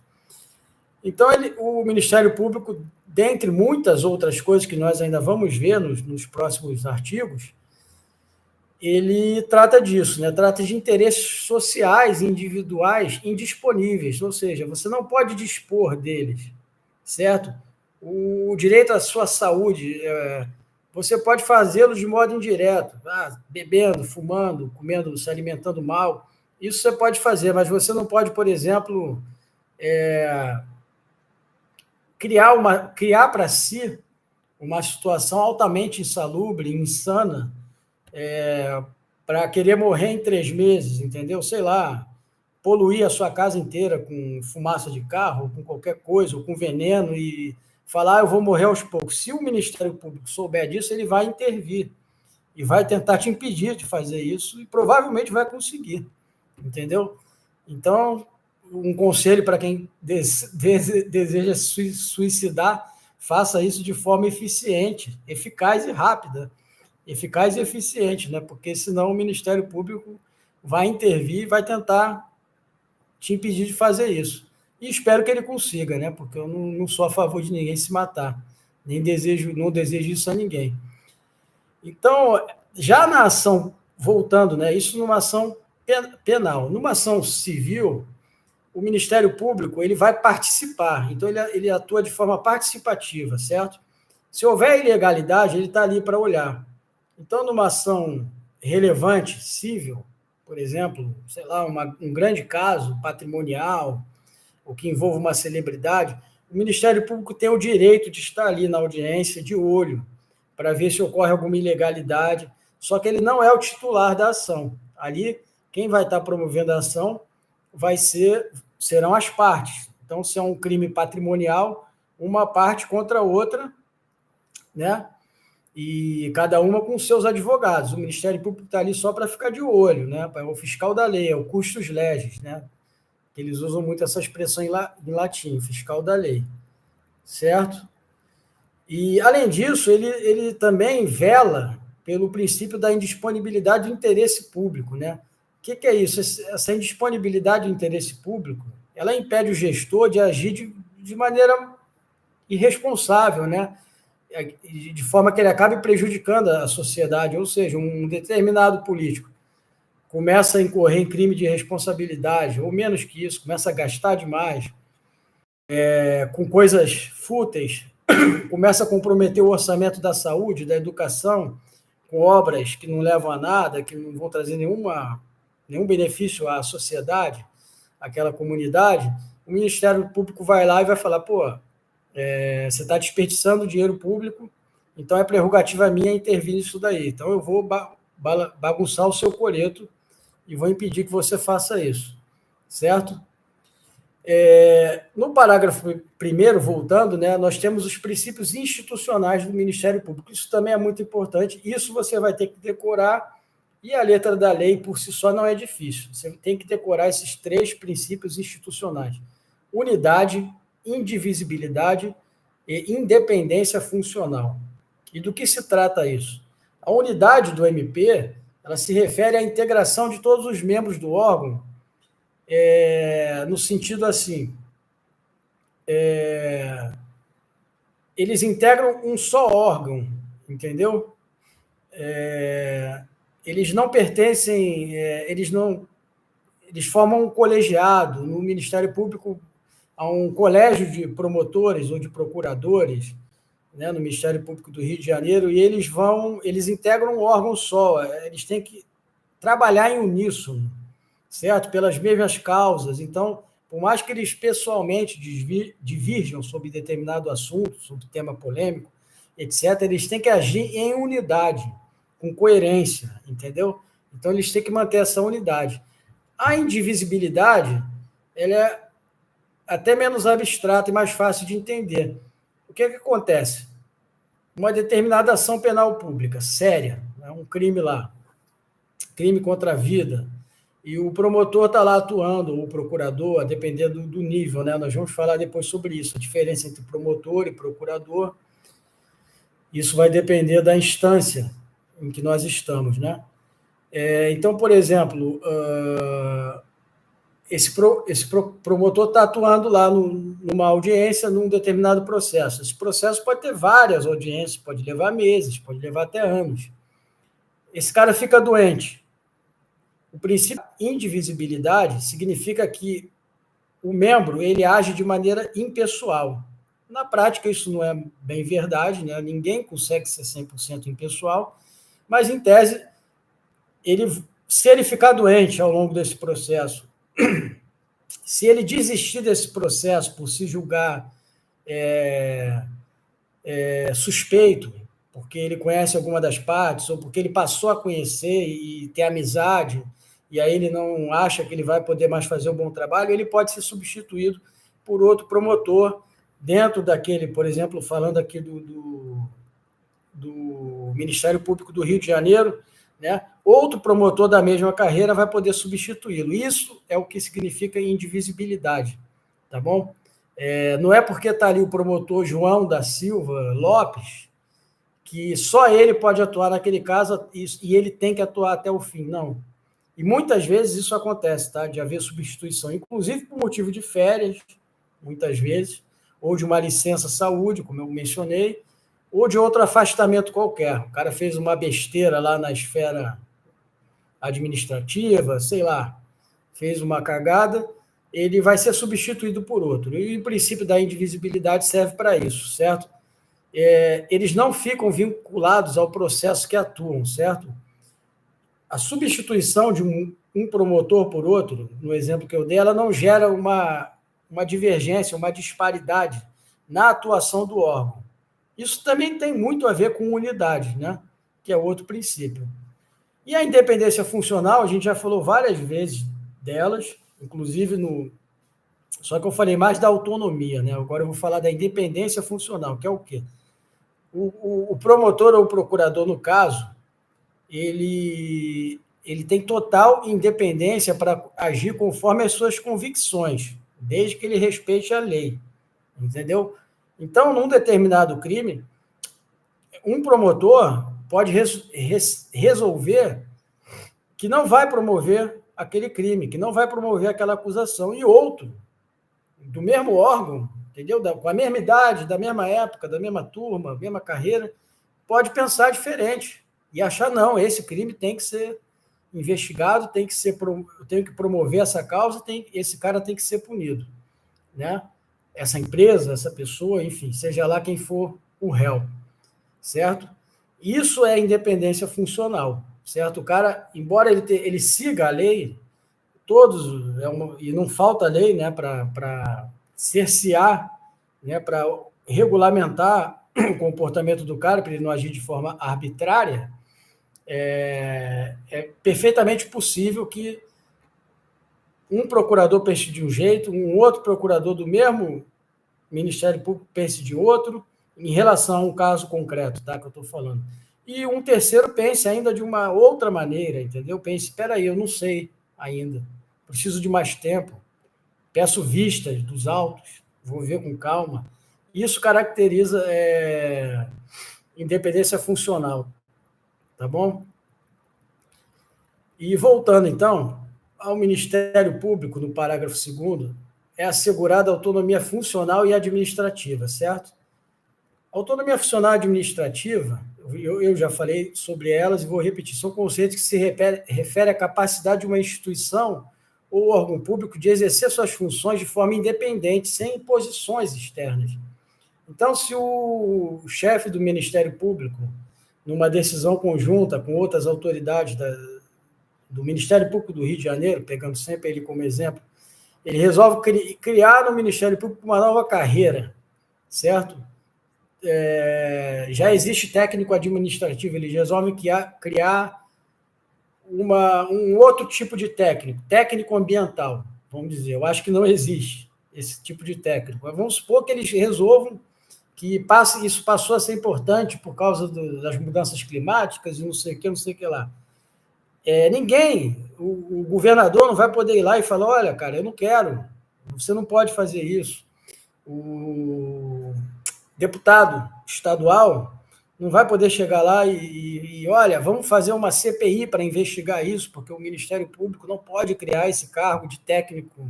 Então, o Ministério Público, dentre muitas outras coisas que nós ainda vamos ver nos próximos artigos, ele trata disso, né? Trata de interesses sociais individuais indisponíveis, ou seja, você não pode dispor deles, certo? O direito à sua saúde, você pode fazê-lo de modo indireto, bebendo, fumando, comendo, se alimentando mal, isso você pode fazer, mas você não pode, por exemplo, criar para si uma situação altamente insalubre, insana, para querer morrer em 3 meses, entendeu? Sei lá, poluir a sua casa inteira com fumaça de carro, com qualquer coisa, ou com veneno, e falar, eu vou morrer aos poucos. Se o Ministério Público souber disso, ele vai intervir e vai tentar te impedir de fazer isso, e provavelmente vai conseguir, entendeu? Então, um conselho para quem deseja suicidar, faça isso de forma eficiente, eficaz e rápida, eficaz e eficiente, né? Porque senão o Ministério Público vai intervir e vai tentar te impedir de fazer isso. E espero que ele consiga, né? Porque eu não sou a favor de ninguém se matar, nem não desejo isso a ninguém. Então, já na ação, voltando, né? Isso numa ação penal. Numa ação civil, o Ministério Público ele vai participar, então ele atua de forma participativa, certo? Se houver ilegalidade, ele está ali para olhar. Então, numa ação relevante, civil, por exemplo, sei lá, um grande caso patrimonial, ou que envolva uma celebridade, o Ministério Público tem o direito de estar ali na audiência, de olho, para ver se ocorre alguma ilegalidade, só que ele não é o titular da ação. Ali, quem vai estar promovendo a ação serão as partes. Então, se é um crime patrimonial, uma parte contra a outra, né? E cada uma com seus advogados. O Ministério Público está ali só para ficar de olho, né? É o fiscal da lei, é o custos legis, né? Eles usam muito essa expressão em latim, fiscal da lei, certo? E, além disso, ele também vela pelo princípio da indisponibilidade do interesse público, né? O que é isso? Essa indisponibilidade do interesse público, ela impede o gestor de agir de maneira irresponsável, né? De forma que ele acabe prejudicando a sociedade, ou seja, um determinado político começa a incorrer em crime de responsabilidade, ou menos que isso, começa a gastar demais, com coisas fúteis, começa a comprometer o orçamento da saúde, da educação, com obras que não levam a nada, que não vão trazer nenhum benefício à sociedade, àquela comunidade, o Ministério Público vai lá e vai falar, pô, você está desperdiçando dinheiro público, então é prerrogativa minha intervir nisso daí. Então eu vou bagunçar o seu coleto e vou impedir que você faça isso, certo? No parágrafo 1º, voltando, né, nós temos os princípios institucionais do Ministério Público. Isso também é muito importante. Isso você vai ter que decorar, e a letra da lei, por si só, não é difícil. Você tem que decorar esses 3 princípios institucionais: unidade, indivisibilidade e independência funcional. E do que se trata isso? A unidade do MP, ela se refere à integração de todos os membros do órgão, no sentido assim, eles integram um só órgão, entendeu? Eles não pertencem, eles formam um colegiado. No Ministério Público há um colégio de promotores ou de procuradores, né, no Ministério Público do Rio de Janeiro, e eles integram um órgão só, eles têm que trabalhar em uníssono, certo? Pelas mesmas causas. Então, por mais que eles pessoalmente divirjam sobre determinado assunto, sobre tema polêmico, etc., eles têm que agir em unidade, com coerência, entendeu? Então, eles têm que manter essa unidade. A indivisibilidade, ela é até menos abstrata e mais fácil de entender. O que acontece? Uma determinada ação penal pública, séria, né? Um crime lá, crime contra a vida, e o promotor está lá atuando, ou o procurador, a depender do nível, né? Nós vamos falar depois sobre isso, a diferença entre promotor e procurador. Isso vai depender da instância em que nós estamos, né? Então, por exemplo, esse promotor está atuando lá numa audiência, num determinado processo. Esse processo pode ter várias audiências, pode levar meses, pode levar até anos. Esse cara fica doente. O princípio de indivisibilidade significa que o membro ele age de maneira impessoal. Na prática, isso não é bem verdade, né? Ninguém consegue ser 100% impessoal, mas, em tese, se ele ficar doente ao longo desse processo, se ele desistir desse processo por se julgar suspeito, porque ele conhece alguma das partes, ou porque ele passou a conhecer e ter amizade, e aí ele não acha que ele vai poder mais fazer um bom trabalho, ele pode ser substituído por outro promotor dentro daquele, por exemplo, falando aqui do Ministério Público do Rio de Janeiro, né? Outro promotor da mesma carreira vai poder substituí-lo. Isso é o que significa indivisibilidade, tá bom? Não é porque está ali o promotor João da Silva Lopes que só ele pode atuar naquele caso e ele tem que atuar até o fim, não. E muitas vezes isso acontece, tá? De haver substituição, inclusive por motivo de férias, muitas vezes, ou de uma licença saúde, como eu mencionei, ou de outro afastamento qualquer. O cara fez uma besteira lá na esfera administrativa, sei lá, fez uma cagada, ele vai ser substituído por outro. E o princípio da indivisibilidade serve para isso, certo? Eles não ficam vinculados ao processo que atuam, certo? A substituição de um promotor por outro, no exemplo que eu dei, ela não gera uma divergência, uma disparidade na atuação do órgão. Isso também tem muito a ver com unidade, né? Que é outro princípio. E a independência funcional, a gente já falou várias vezes delas, inclusive no... Só que eu falei mais da autonomia, né? Agora eu vou falar da independência funcional, que é o quê? O promotor ou o procurador, no caso, ele tem total independência para agir conforme as suas convicções, desde que ele respeite a lei, entendeu? Então, num determinado crime, um promotor pode resolver que não vai promover aquele crime, que não vai promover aquela acusação, e outro, do mesmo órgão, entendeu? Com a mesma idade, da mesma época, da mesma turma, mesma carreira, pode pensar diferente e achar, não, esse crime tem que ser investigado, tem que promover essa causa, esse cara tem que ser punido, né? Essa empresa, essa pessoa, enfim, seja lá quem for o réu, certo? Isso é independência funcional, certo? O cara, embora ele siga a lei, e não falta lei, né, para cercear, né, para regulamentar o comportamento do cara, para ele não agir de forma arbitrária, é perfeitamente possível que um procurador pense de um jeito, um outro procurador do mesmo Ministério Público pense de outro, em relação a um caso concreto, tá, que eu estou falando. E um terceiro pense ainda de uma outra maneira, entendeu? Pense, espera aí, eu não sei ainda, preciso de mais tempo, peço vistas dos autos, vou ver com calma. Isso caracteriza independência funcional, tá bom? E voltando, então, ao Ministério Público, no parágrafo 2º, é assegurada a autonomia funcional e administrativa, certo? A autonomia funcional e administrativa, eu já falei sobre elas e vou repetir, são conceitos que se referem à capacidade de uma instituição ou órgão público de exercer suas funções de forma independente, sem imposições externas. Então, se o chefe do Ministério Público, numa decisão conjunta com outras autoridades do Ministério Público do Rio de Janeiro, pegando sempre ele como exemplo, ele resolve criar no Ministério Público uma nova carreira, certo? Já existe técnico administrativo, ele resolve criar um outro tipo de técnico ambiental, vamos dizer. Eu acho que não existe esse tipo de técnico. Mas vamos supor que eles resolvam que isso passou a ser importante por causa das mudanças climáticas e não sei o que lá. o governador não vai poder ir lá e falar, olha, cara, eu não quero, você não pode fazer isso. O deputado estadual não vai poder chegar lá e olha, vamos fazer uma CPI para investigar isso, porque o Ministério Público não pode criar esse cargo de técnico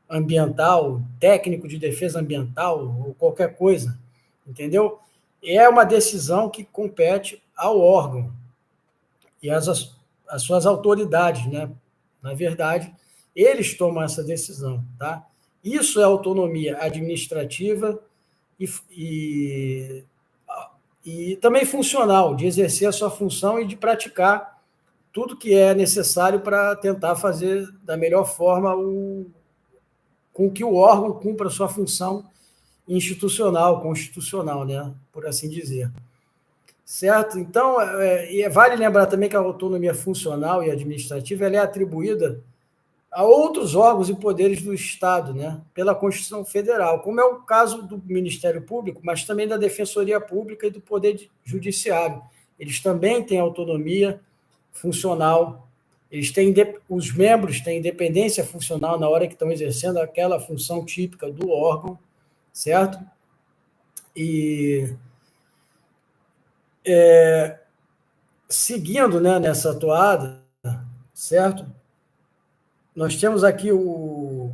ambiental, técnico de defesa ambiental ou qualquer coisa, entendeu? É uma decisão que compete ao órgão e as suas autoridades, né? Na verdade, eles tomam essa decisão, tá? Isso é autonomia administrativa e, e, e também funcional, de exercer a sua função e de praticar tudo que é necessário para tentar fazer da melhor forma com que o órgão cumpra a sua função institucional, constitucional, né? Por assim dizer. Certo? Então, vale lembrar também que a autonomia funcional e administrativa ela é atribuída a outros órgãos e poderes do Estado, né? Pela Constituição Federal, como é o caso do Ministério Público, mas também da Defensoria Pública e do Poder Judiciário. Eles também têm autonomia funcional, os membros têm independência funcional na hora que estão exercendo aquela função típica do órgão, certo? E seguindo, né, nessa toada, certo? Nós temos aqui eu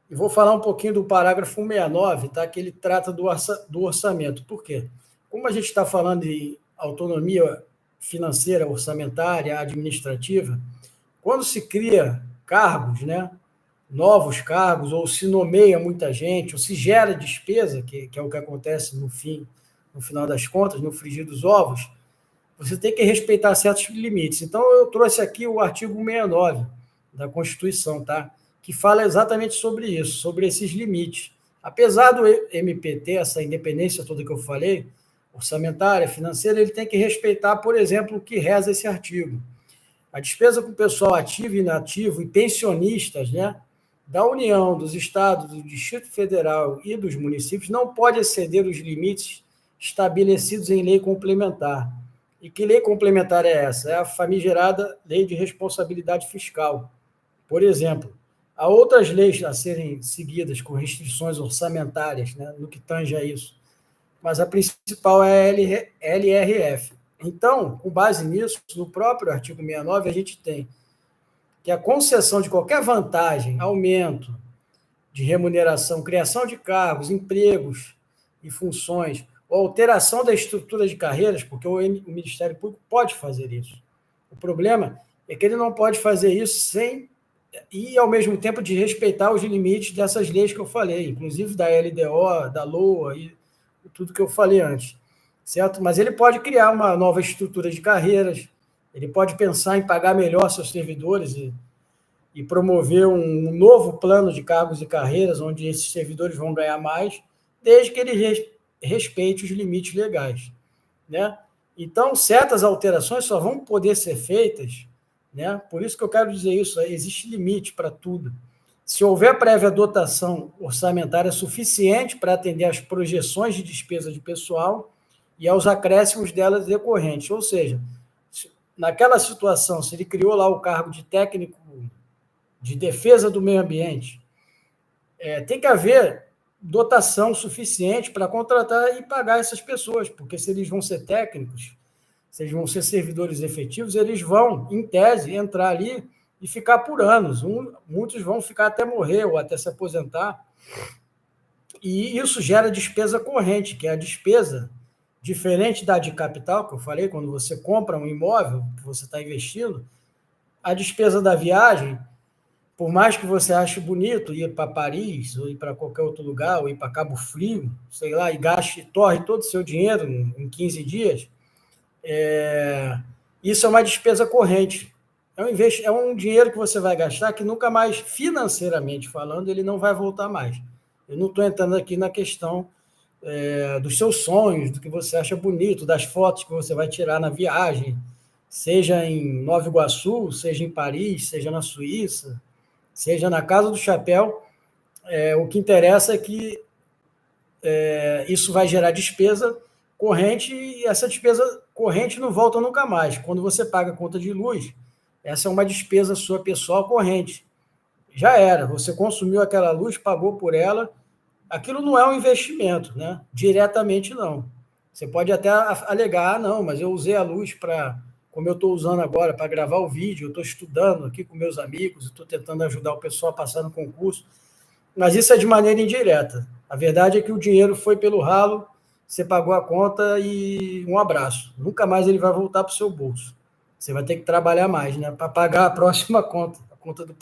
vou falar um pouquinho do parágrafo 69, tá? Que ele trata do orçamento. Por quê? Como a gente está falando de autonomia financeira, orçamentária, administrativa, quando se cria cargos, né, novos cargos, ou se nomeia muita gente, ou se gera despesa, que é o que acontece no final das contas, no frigir dos ovos, você tem que respeitar certos limites. Então, eu trouxe aqui o artigo 69 da Constituição, tá? Que fala exatamente sobre isso, sobre esses limites. Apesar do MPT, essa independência toda que eu falei, orçamentária, financeira, ele tem que respeitar, por exemplo, o que reza esse artigo. A despesa com pessoal ativo, inativo e pensionistas, né, da União, dos Estados, do Distrito Federal e dos municípios não pode exceder os limites estabelecidos em lei complementar. E que lei complementar é essa? É a famigerada Lei de Responsabilidade Fiscal. Por exemplo, há outras leis a serem seguidas com restrições orçamentárias, né, no que tange a isso, mas a principal é a LRF. Então, com base nisso, no próprio artigo 69, a gente tem que a concessão de qualquer vantagem, aumento de remuneração, criação de cargos, empregos e funções, ou alteração da estrutura de carreiras, porque o Ministério Público pode fazer isso. O problema é que ele não pode fazer isso sem e, ao mesmo tempo, de respeitar os limites dessas leis que eu falei, inclusive da LDO, da LOA e tudo que eu falei antes, certo? Mas ele pode criar uma nova estrutura de carreiras, ele pode pensar em pagar melhor seus servidores e promover um novo plano de cargos e carreiras, onde esses servidores vão ganhar mais, desde que ele respeite os limites legais, né? Então, certas alterações só vão poder ser feitas, né? Por isso que eu quero dizer isso, existe limite para tudo. Se houver prévia dotação orçamentária suficiente para atender às projeções de despesa de pessoal e aos acréscimos delas decorrentes, ou seja, naquela situação, se ele criou lá o cargo de técnico de defesa do meio ambiente, tem que haver dotação suficiente para contratar e pagar essas pessoas, porque se eles vão ser técnicos, se eles vão ser servidores efetivos, eles vão, em tese, entrar ali e ficar por anos. Muitos vão ficar até morrer ou até se aposentar. E isso gera despesa corrente, que é a despesa diferente da de capital, que eu falei, quando você compra um imóvel que você está investindo, a despesa da viagem, por mais que você ache bonito ir para Paris, ou ir para qualquer outro lugar, ou ir para Cabo Frio, sei lá, e torre todo o seu dinheiro em 15 dias, isso é uma despesa corrente. É um dinheiro que você vai gastar que nunca mais, financeiramente falando, ele não vai voltar mais. Eu não estou entrando aqui na questão dos seus sonhos, do que você acha bonito, das fotos que você vai tirar na viagem, seja em Nova Iguaçu, seja em Paris, seja na Suíça, seja na Casa do Chapéu. O que interessa é que isso vai gerar despesa corrente e essa despesa corrente não volta nunca mais. Quando você paga a conta de luz, essa é uma despesa sua pessoal corrente. Já era, você consumiu aquela luz, pagou por ela, aquilo não é um investimento, né? Diretamente não. Você pode até alegar, não, mas eu usei a luz para, como eu estou usando agora, para gravar o vídeo, eu estou estudando aqui com meus amigos, estou tentando ajudar o pessoal a passar no concurso, mas isso é de maneira indireta. A verdade é que o dinheiro foi pelo ralo, você pagou a conta e um abraço. Nunca mais ele vai voltar para o seu bolso. Você vai ter que trabalhar mais, né? Para pagar a próxima conta, a conta do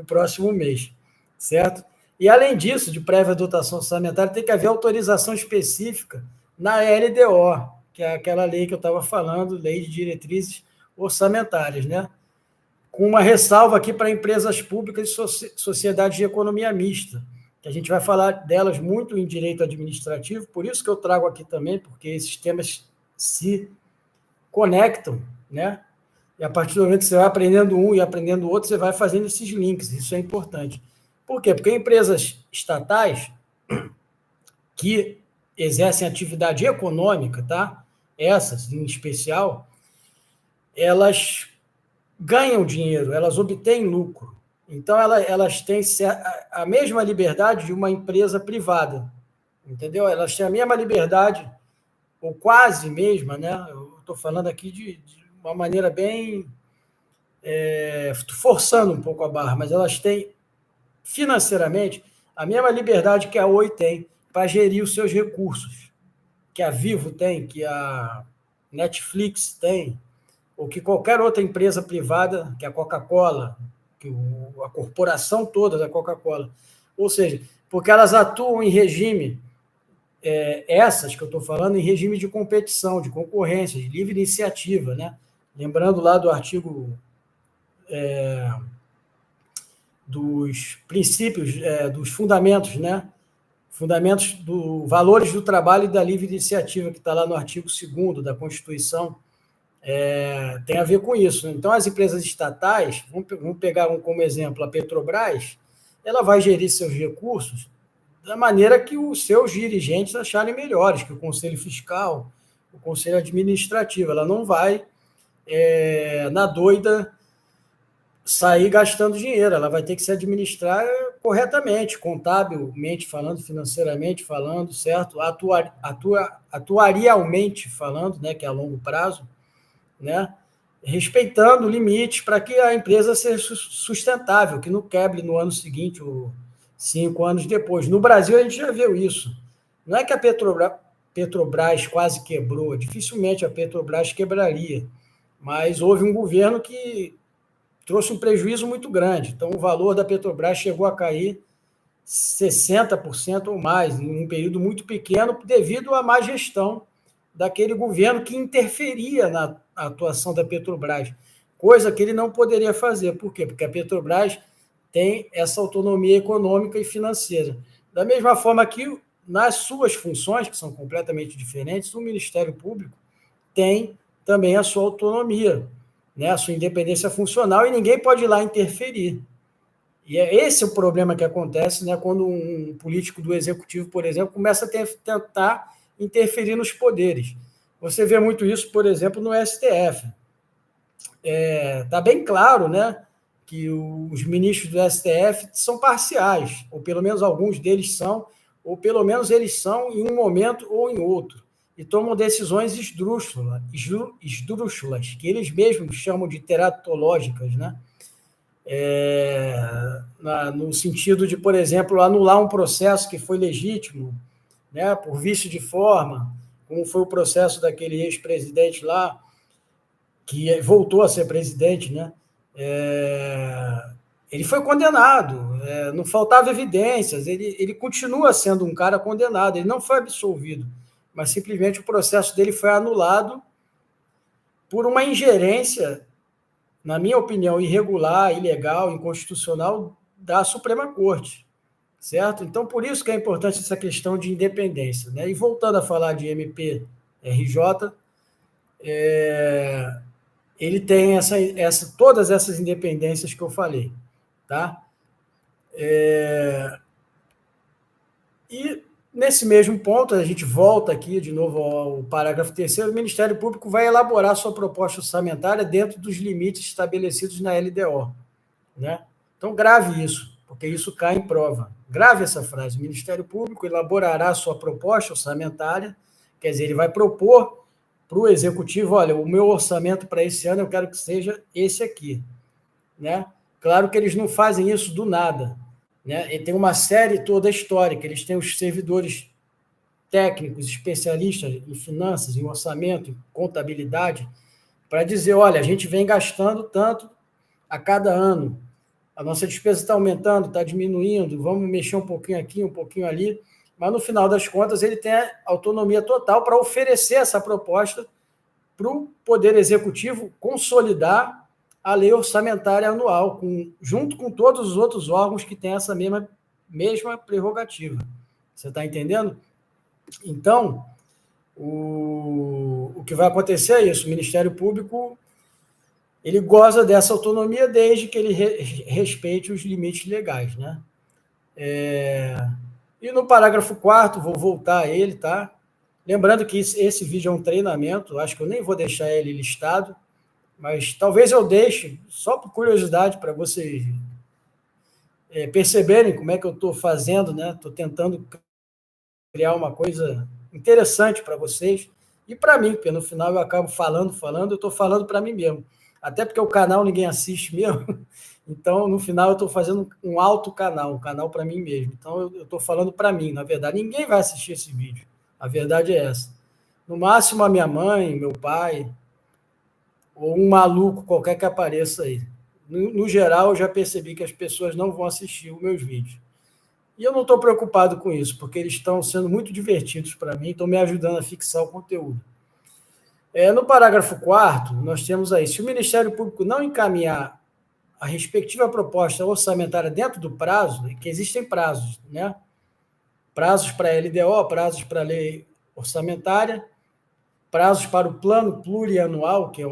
próximo mês, certo? E além disso, de prévia dotação orçamentária, tem que haver autorização específica na LDO, que é aquela lei que eu estava falando, Lei de Diretrizes Orçamentárias, né? Com uma ressalva aqui para empresas públicas e sociedades de economia mista, que a gente vai falar delas muito em direito administrativo, por isso que eu trago aqui também, porque esses temas se conectam, né? E a partir do momento que você vai aprendendo um e aprendendo o outro, você vai fazendo esses links, isso é importante. Por quê? Porque empresas estatais que exercem atividade econômica, tá? Essas em especial, elas ganham dinheiro, elas obtêm lucro. Então, elas têm a mesma liberdade de uma empresa privada, entendeu? Elas têm a mesma liberdade, ou quase mesma, né? Eu estou falando aqui de uma maneira bem forçando um pouco a barra, mas elas têm financeiramente a mesma liberdade que a Oi tem para gerir os seus recursos, que a Vivo tem, que a Netflix tem, ou que qualquer outra empresa privada, que a Coca-Cola, que a corporação toda da Coca-Cola. Ou seja, porque elas atuam em regime, essas que eu estou falando, em regime de competição, de concorrência, de livre iniciativa, né? Lembrando lá do artigo dos princípios, dos fundamentos, né? Fundamentos do valores do trabalho e da livre iniciativa, que está lá no artigo 2º da Constituição, tem a ver com isso. Então, as empresas estatais, vamos pegar como exemplo a Petrobras, ela vai gerir seus recursos da maneira que os seus dirigentes acharem melhores, que o Conselho Fiscal, o Conselho Administrativo, ela não vai, na doida, sair gastando dinheiro, ela vai ter que se administrar corretamente, contabilmente falando, financeiramente falando, certo? Atuarialmente falando, né, que é a longo prazo, né? Respeitando limites para que a empresa seja sustentável, que não quebre no ano seguinte ou 5 anos depois. No Brasil, a gente já viu isso. Não é que a Petrobras quase quebrou, dificilmente a Petrobras quebraria, mas houve um governo que trouxe um prejuízo muito grande. Então, o valor da Petrobras chegou a cair 60% ou mais, em um período muito pequeno, devido à má gestão daquele governo que interferia na atuação da Petrobras, coisa que ele não poderia fazer. Por quê? Porque a Petrobras tem essa autonomia econômica e financeira. Da mesma forma que, nas suas funções, que são completamente diferentes, o Ministério Público tem também a sua autonomia, né, a sua independência funcional, e ninguém pode ir lá interferir. E é esse o problema que acontece, né, quando um político do executivo, por exemplo, começa a tentar interferir nos poderes. Você vê muito isso, por exemplo, no STF. Está bem claro, né, que os ministros do STF são parciais, ou pelo menos alguns deles são, ou pelo menos eles são em um momento ou em outro, e tomam decisões esdrúxulas, que eles mesmos chamam de teratológicas, né? No sentido de, por exemplo, anular um processo que foi legítimo, né, por vício de forma, como foi o processo daquele ex-presidente lá, que voltou a ser presidente, né? Ele foi condenado, não faltava evidências, ele continua sendo um cara condenado, ele não foi absolvido, mas simplesmente o processo dele foi anulado por uma ingerência, na minha opinião, irregular, ilegal, inconstitucional da Suprema Corte, certo? Então, por isso que é importante essa questão de independência, né? E voltando a falar de MPRJ, ele tem todas essas independências que eu falei, tá? E, nesse mesmo ponto, a gente volta aqui de novo ao parágrafo 3º, o Ministério Público vai elaborar sua proposta orçamentária dentro dos limites estabelecidos na LDO. Né? Então, grave isso, porque isso cai em prova. Grave essa frase. O Ministério Público elaborará sua proposta orçamentária, quer dizer, ele vai propor para o Executivo, olha, o meu orçamento para esse ano eu quero que seja esse aqui. Né? Claro que eles não fazem isso do nada. Né? E tem uma série toda histórica, eles têm os servidores técnicos, especialistas em finanças, em orçamento, em contabilidade, para dizer, olha, a gente vem gastando tanto a cada ano, a nossa despesa está aumentando, está diminuindo, vamos mexer um pouquinho aqui, um pouquinho ali, mas no final das contas ele tem a autonomia total para oferecer essa proposta para o Poder Executivo consolidar a lei orçamentária anual, junto com todos os outros órgãos que têm essa mesma prerrogativa. Você está entendendo? Então, o que vai acontecer é isso, o Ministério Público ele goza dessa autonomia desde que ele respeite os limites legais. Né? E no parágrafo 4º, vou voltar a ele, tá? Lembrando que esse vídeo é um treinamento, acho que eu nem vou deixar ele listado, mas talvez eu deixe, só por curiosidade, para vocês perceberem como é que eu estou fazendo, né? Estou tentando criar uma coisa interessante para vocês e para mim, porque no final eu acabo falando, eu estou falando para mim mesmo. Até porque o canal ninguém assiste mesmo, então no final eu estou fazendo um alto canal, um canal para mim mesmo. Então eu estou falando para mim, na verdade, ninguém vai assistir esse vídeo, a verdade é essa. No máximo a minha mãe, meu pai, ou um maluco qualquer que apareça aí. No geral, eu já percebi que as pessoas não vão assistir os meus vídeos. E eu não estou preocupado com isso, porque eles estão sendo muito divertidos para mim, estão me ajudando a fixar o conteúdo. No parágrafo 4º, nós temos aí, se o Ministério Público não encaminhar a respectiva proposta orçamentária dentro do prazo, que existem prazos, né? Prazos para a LDO, prazos para a lei orçamentária, prazos para o plano plurianual, que é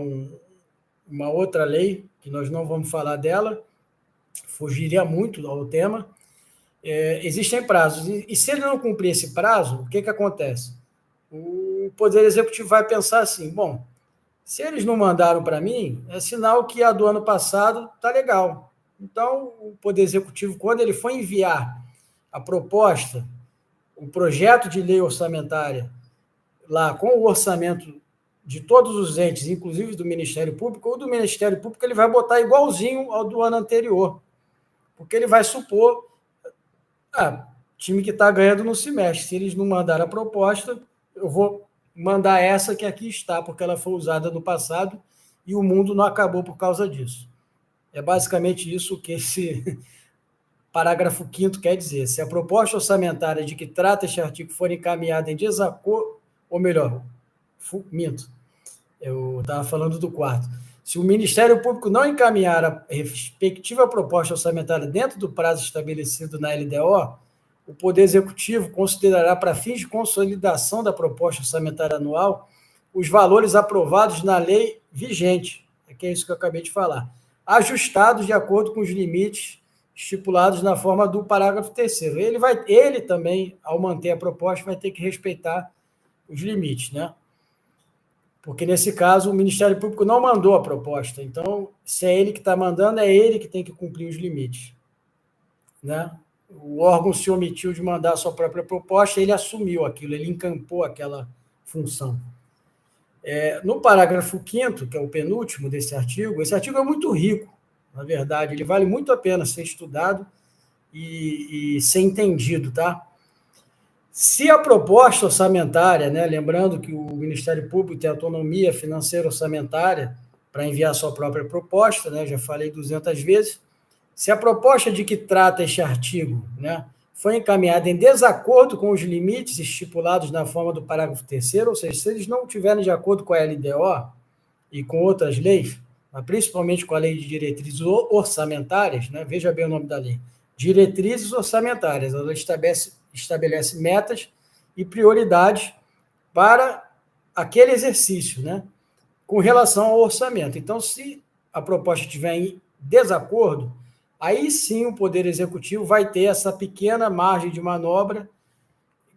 uma outra lei, que nós não vamos falar dela, fugiria muito ao tema. Existem prazos, e se ele não cumprir esse prazo, o que acontece? O Poder Executivo vai pensar assim, bom, se eles não mandaram para mim, é sinal que a do ano passado está legal. Então, o Poder Executivo, quando ele for enviar a proposta, o projeto de lei orçamentária, lá com o orçamento de todos os entes, inclusive do Ministério Público, ou do Ministério Público, ele vai botar igualzinho ao do ano anterior, porque ele vai supor, time que está ganhando não se mexe. Se eles não mandaram a proposta, eu vou mandar essa que aqui está, porque ela foi usada no passado e o mundo não acabou por causa disso. É basicamente isso que esse parágrafo 5º quer dizer. Se a proposta orçamentária de que trata este artigo for encaminhada em desacordo, ou melhor, minto, eu estava falando do 4º. Se o Ministério Público não encaminhar a respectiva proposta orçamentária dentro do prazo estabelecido na LDO, o Poder Executivo considerará, para fins de consolidação da proposta orçamentária anual, os valores aprovados na lei vigente, que é isso que eu acabei de falar, ajustados de acordo com os limites estipulados na forma do parágrafo 3º. Ele também, ao manter a proposta, vai ter que respeitar os limites, né? Porque, nesse caso, o Ministério Público não mandou a proposta. Então, se é ele que está mandando, é ele que tem que cumprir os limites. Né? O órgão se omitiu de mandar a sua própria proposta, ele assumiu aquilo, ele encampou aquela função. No parágrafo 5º, que é o penúltimo desse artigo, esse artigo é muito rico, na verdade, ele vale muito a pena ser estudado e ser entendido, tá? Se a proposta orçamentária, né, lembrando que o Ministério Público tem autonomia financeira orçamentária para enviar sua própria proposta, né, já falei 200 vezes, se a proposta de que trata este artigo, né, foi encaminhada em desacordo com os limites estipulados na forma do parágrafo 3º, ou seja, se eles não estiverem de acordo com a LDO e com outras leis, mas principalmente com a lei de diretrizes orçamentárias, né, veja bem o nome da lei, diretrizes orçamentárias, ela estabelece metas e prioridades para aquele exercício, né, com relação ao orçamento. Então, se a proposta estiver em desacordo, aí sim o Poder Executivo vai ter essa pequena margem de manobra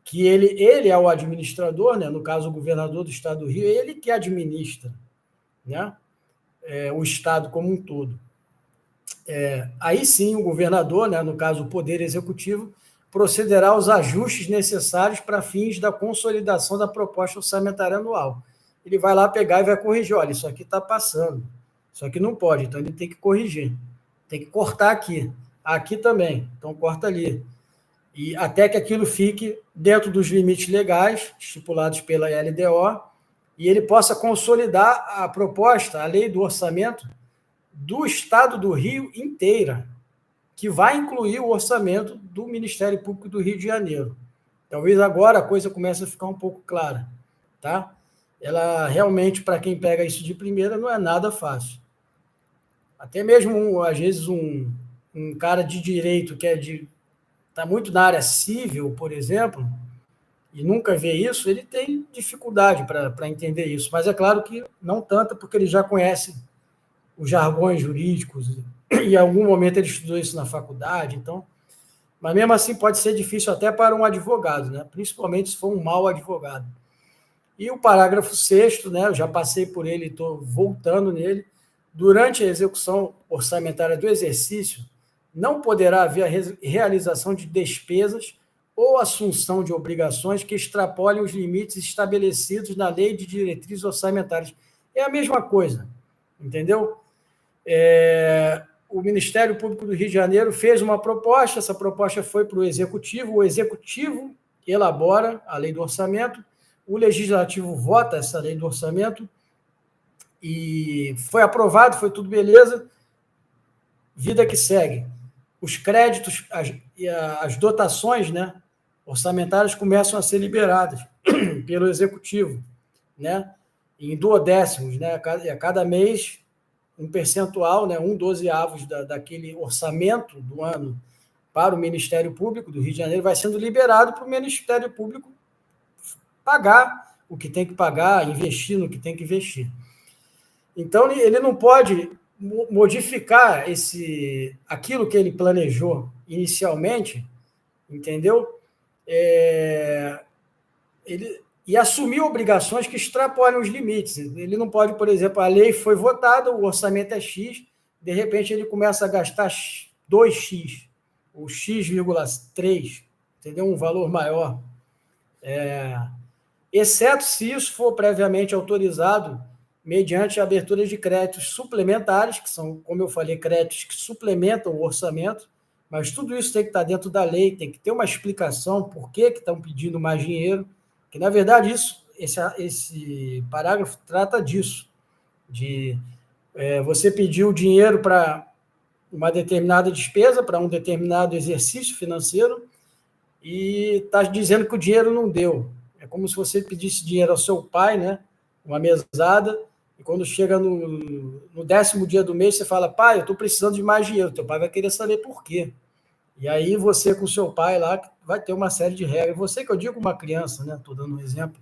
que ele é o administrador, né? No caso, o governador do estado do Rio, ele que administra, né? O estado como um todo. Aí sim, o governador, né? No caso, o Poder Executivo, procederá aos ajustes necessários para fins da consolidação da proposta orçamentária anual. Ele vai lá pegar e vai corrigir. Olha, isso aqui está passando, isso aqui não pode, então ele tem que corrigir, tem que cortar aqui, aqui também, então corta ali. E até que aquilo fique dentro dos limites legais estipulados pela LDO e ele possa consolidar a proposta, a lei do orçamento do Estado do Rio inteira, que vai incluir o orçamento do Ministério Público do Rio de Janeiro. Talvez agora a coisa comece a ficar um pouco clara, tá? Ela realmente, para quem pega isso de primeira, não é nada fácil. Até mesmo, às vezes, um cara de direito que está muito na área civil, por exemplo, e nunca vê isso, ele tem dificuldade para entender isso. Mas é claro que não tanto, porque ele já conhece os jargões jurídicos, e em algum momento ele estudou isso na faculdade, então. Mas mesmo assim pode ser difícil até para um advogado, né? Principalmente se for um mau advogado. E o parágrafo 6º, né? Eu já passei por ele e estou voltando nele. Durante a execução orçamentária do exercício, não poderá haver a realização de despesas ou assunção de obrigações que extrapolem os limites estabelecidos na Lei de Diretrizes Orçamentárias. É a mesma coisa, entendeu? O Ministério Público do Rio de Janeiro fez uma proposta, essa proposta foi para o Executivo elabora a lei do orçamento, o Legislativo vota essa lei do orçamento, e foi aprovado, foi tudo beleza, vida que segue. Os créditos, as dotações, né, orçamentárias começam a ser liberadas pelo Executivo, né, em duodécimos, né, a cada mês um percentual, né, 1/12 daquele orçamento do ano para o Ministério Público do Rio de Janeiro vai sendo liberado para o Ministério Público pagar o que tem que pagar, investir no que tem que investir. Então, ele não pode modificar aquilo que ele planejou inicialmente, entendeu? E assumir obrigações que extrapolam os limites. Ele não pode, por exemplo, a lei foi votada, o orçamento é X, de repente ele começa a gastar 2x, ou x,3, entendeu? Um valor maior. Exceto se isso for previamente autorizado mediante a abertura de créditos suplementares, que são, como eu falei, créditos que suplementam o orçamento, mas tudo isso tem que estar dentro da lei, tem que ter uma explicação por que estão pedindo mais dinheiro, que, na verdade, esse parágrafo trata disso, de você pedir o dinheiro para uma determinada despesa, para um determinado exercício financeiro, e está dizendo que o dinheiro não deu. É como se você pedisse dinheiro ao seu pai, né, uma mesada, e quando chega no 10º dia do mês, você fala, pai, eu estou precisando de mais dinheiro. Teu pai vai querer saber por quê. E aí você com seu pai lá vai ter uma série de regras. Você que eu digo uma criança, né? Estou dando um exemplo.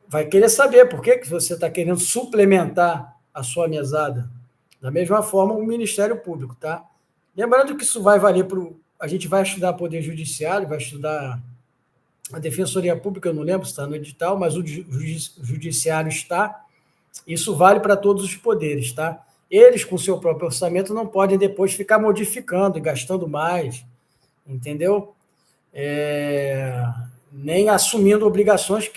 Vai querer saber por que você está querendo suplementar a sua mesada. Da mesma forma, o Ministério Público, tá? Lembrando que isso vai valer para a gente vai estudar Poder Judiciário, vai estudar a Defensoria Pública, eu não lembro se está no edital, mas o Judiciário está. Isso vale para todos os poderes, tá? Eles, com seu próprio orçamento, não podem depois ficar modificando e gastando mais, entendeu? Nem assumindo obrigações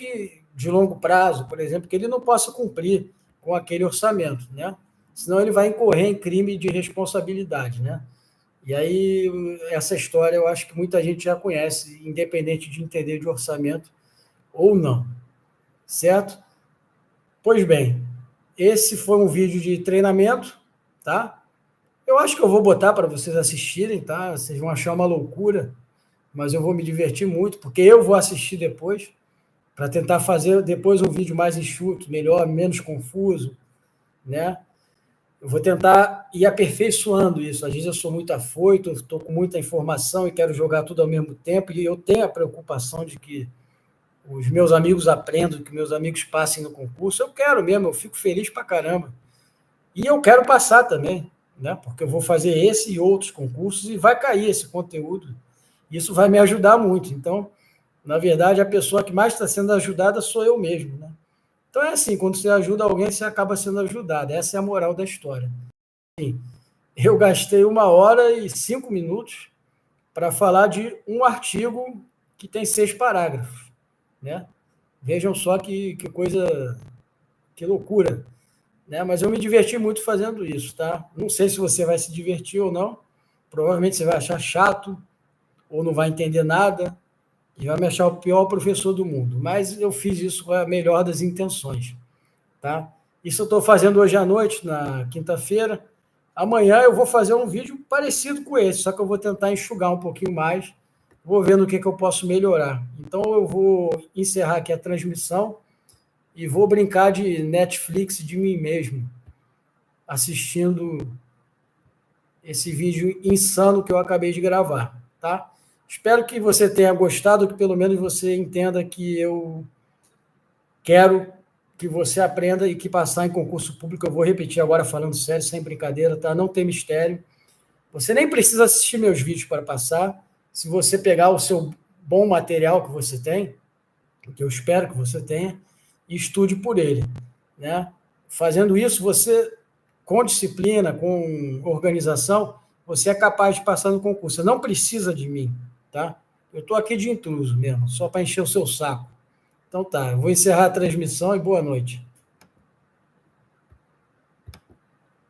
de longo prazo, por exemplo, que ele não possa cumprir com aquele orçamento, né? Senão ele vai incorrer em crime de responsabilidade, né? E aí, essa história eu acho que muita gente já conhece, independente de entender de orçamento ou não, certo? Pois bem, esse foi um vídeo de treinamento, tá? Eu acho que eu vou botar para vocês assistirem, tá? Vocês vão achar uma loucura, mas eu vou me divertir muito, porque eu vou assistir depois, para tentar fazer depois um vídeo mais enxuto, melhor, menos confuso, né? Eu vou tentar ir aperfeiçoando isso. Às vezes eu sou muito afoito, estou com muita informação e quero jogar tudo ao mesmo tempo, e eu tenho a preocupação de que os meus amigos aprendam, que meus amigos passem no concurso. Eu quero mesmo, eu fico feliz pra caramba. E eu quero passar também, né? Porque eu vou fazer esse e outros concursos e vai cair esse conteúdo. Isso vai me ajudar muito. Então, na verdade, a pessoa que mais está sendo ajudada sou eu mesmo, né? Então é assim, quando você ajuda alguém, você acaba sendo ajudado. Essa é a moral da história. Eu gastei 1 hora e 5 minutos para falar de um artigo que tem 6 parágrafos, né? Vejam só que coisa, que loucura, né? Mas eu me diverti muito fazendo isso, tá? Não sei se você vai se divertir ou não. Provavelmente você vai achar chato ou não vai entender nada e vai me achar o pior professor do mundo. Mas eu fiz isso com a melhor das intenções, tá? Isso eu estou fazendo hoje à noite, na quinta-feira. Amanhã eu vou fazer um vídeo parecido com esse, só que eu vou tentar enxugar um pouquinho mais. Vou ver no que eu posso melhorar. Então eu vou encerrar aqui a transmissão e vou brincar de Netflix de mim mesmo, assistindo esse vídeo insano que eu acabei de gravar, tá? Espero que você tenha gostado, que pelo menos você entenda que eu quero que você aprenda e que passar em concurso público, eu vou repetir agora falando sério, sem brincadeira, tá? Não tem mistério. Você nem precisa assistir meus vídeos para passar. Se você pegar o seu bom material que você tem, que eu espero que você tenha, e estude por ele, né? Fazendo isso, você, com disciplina, com organização, você é capaz de passar no concurso. Você não precisa de mim, tá? Eu estou aqui de intruso mesmo, só para encher o seu saco. Então tá, eu vou encerrar a transmissão e boa noite.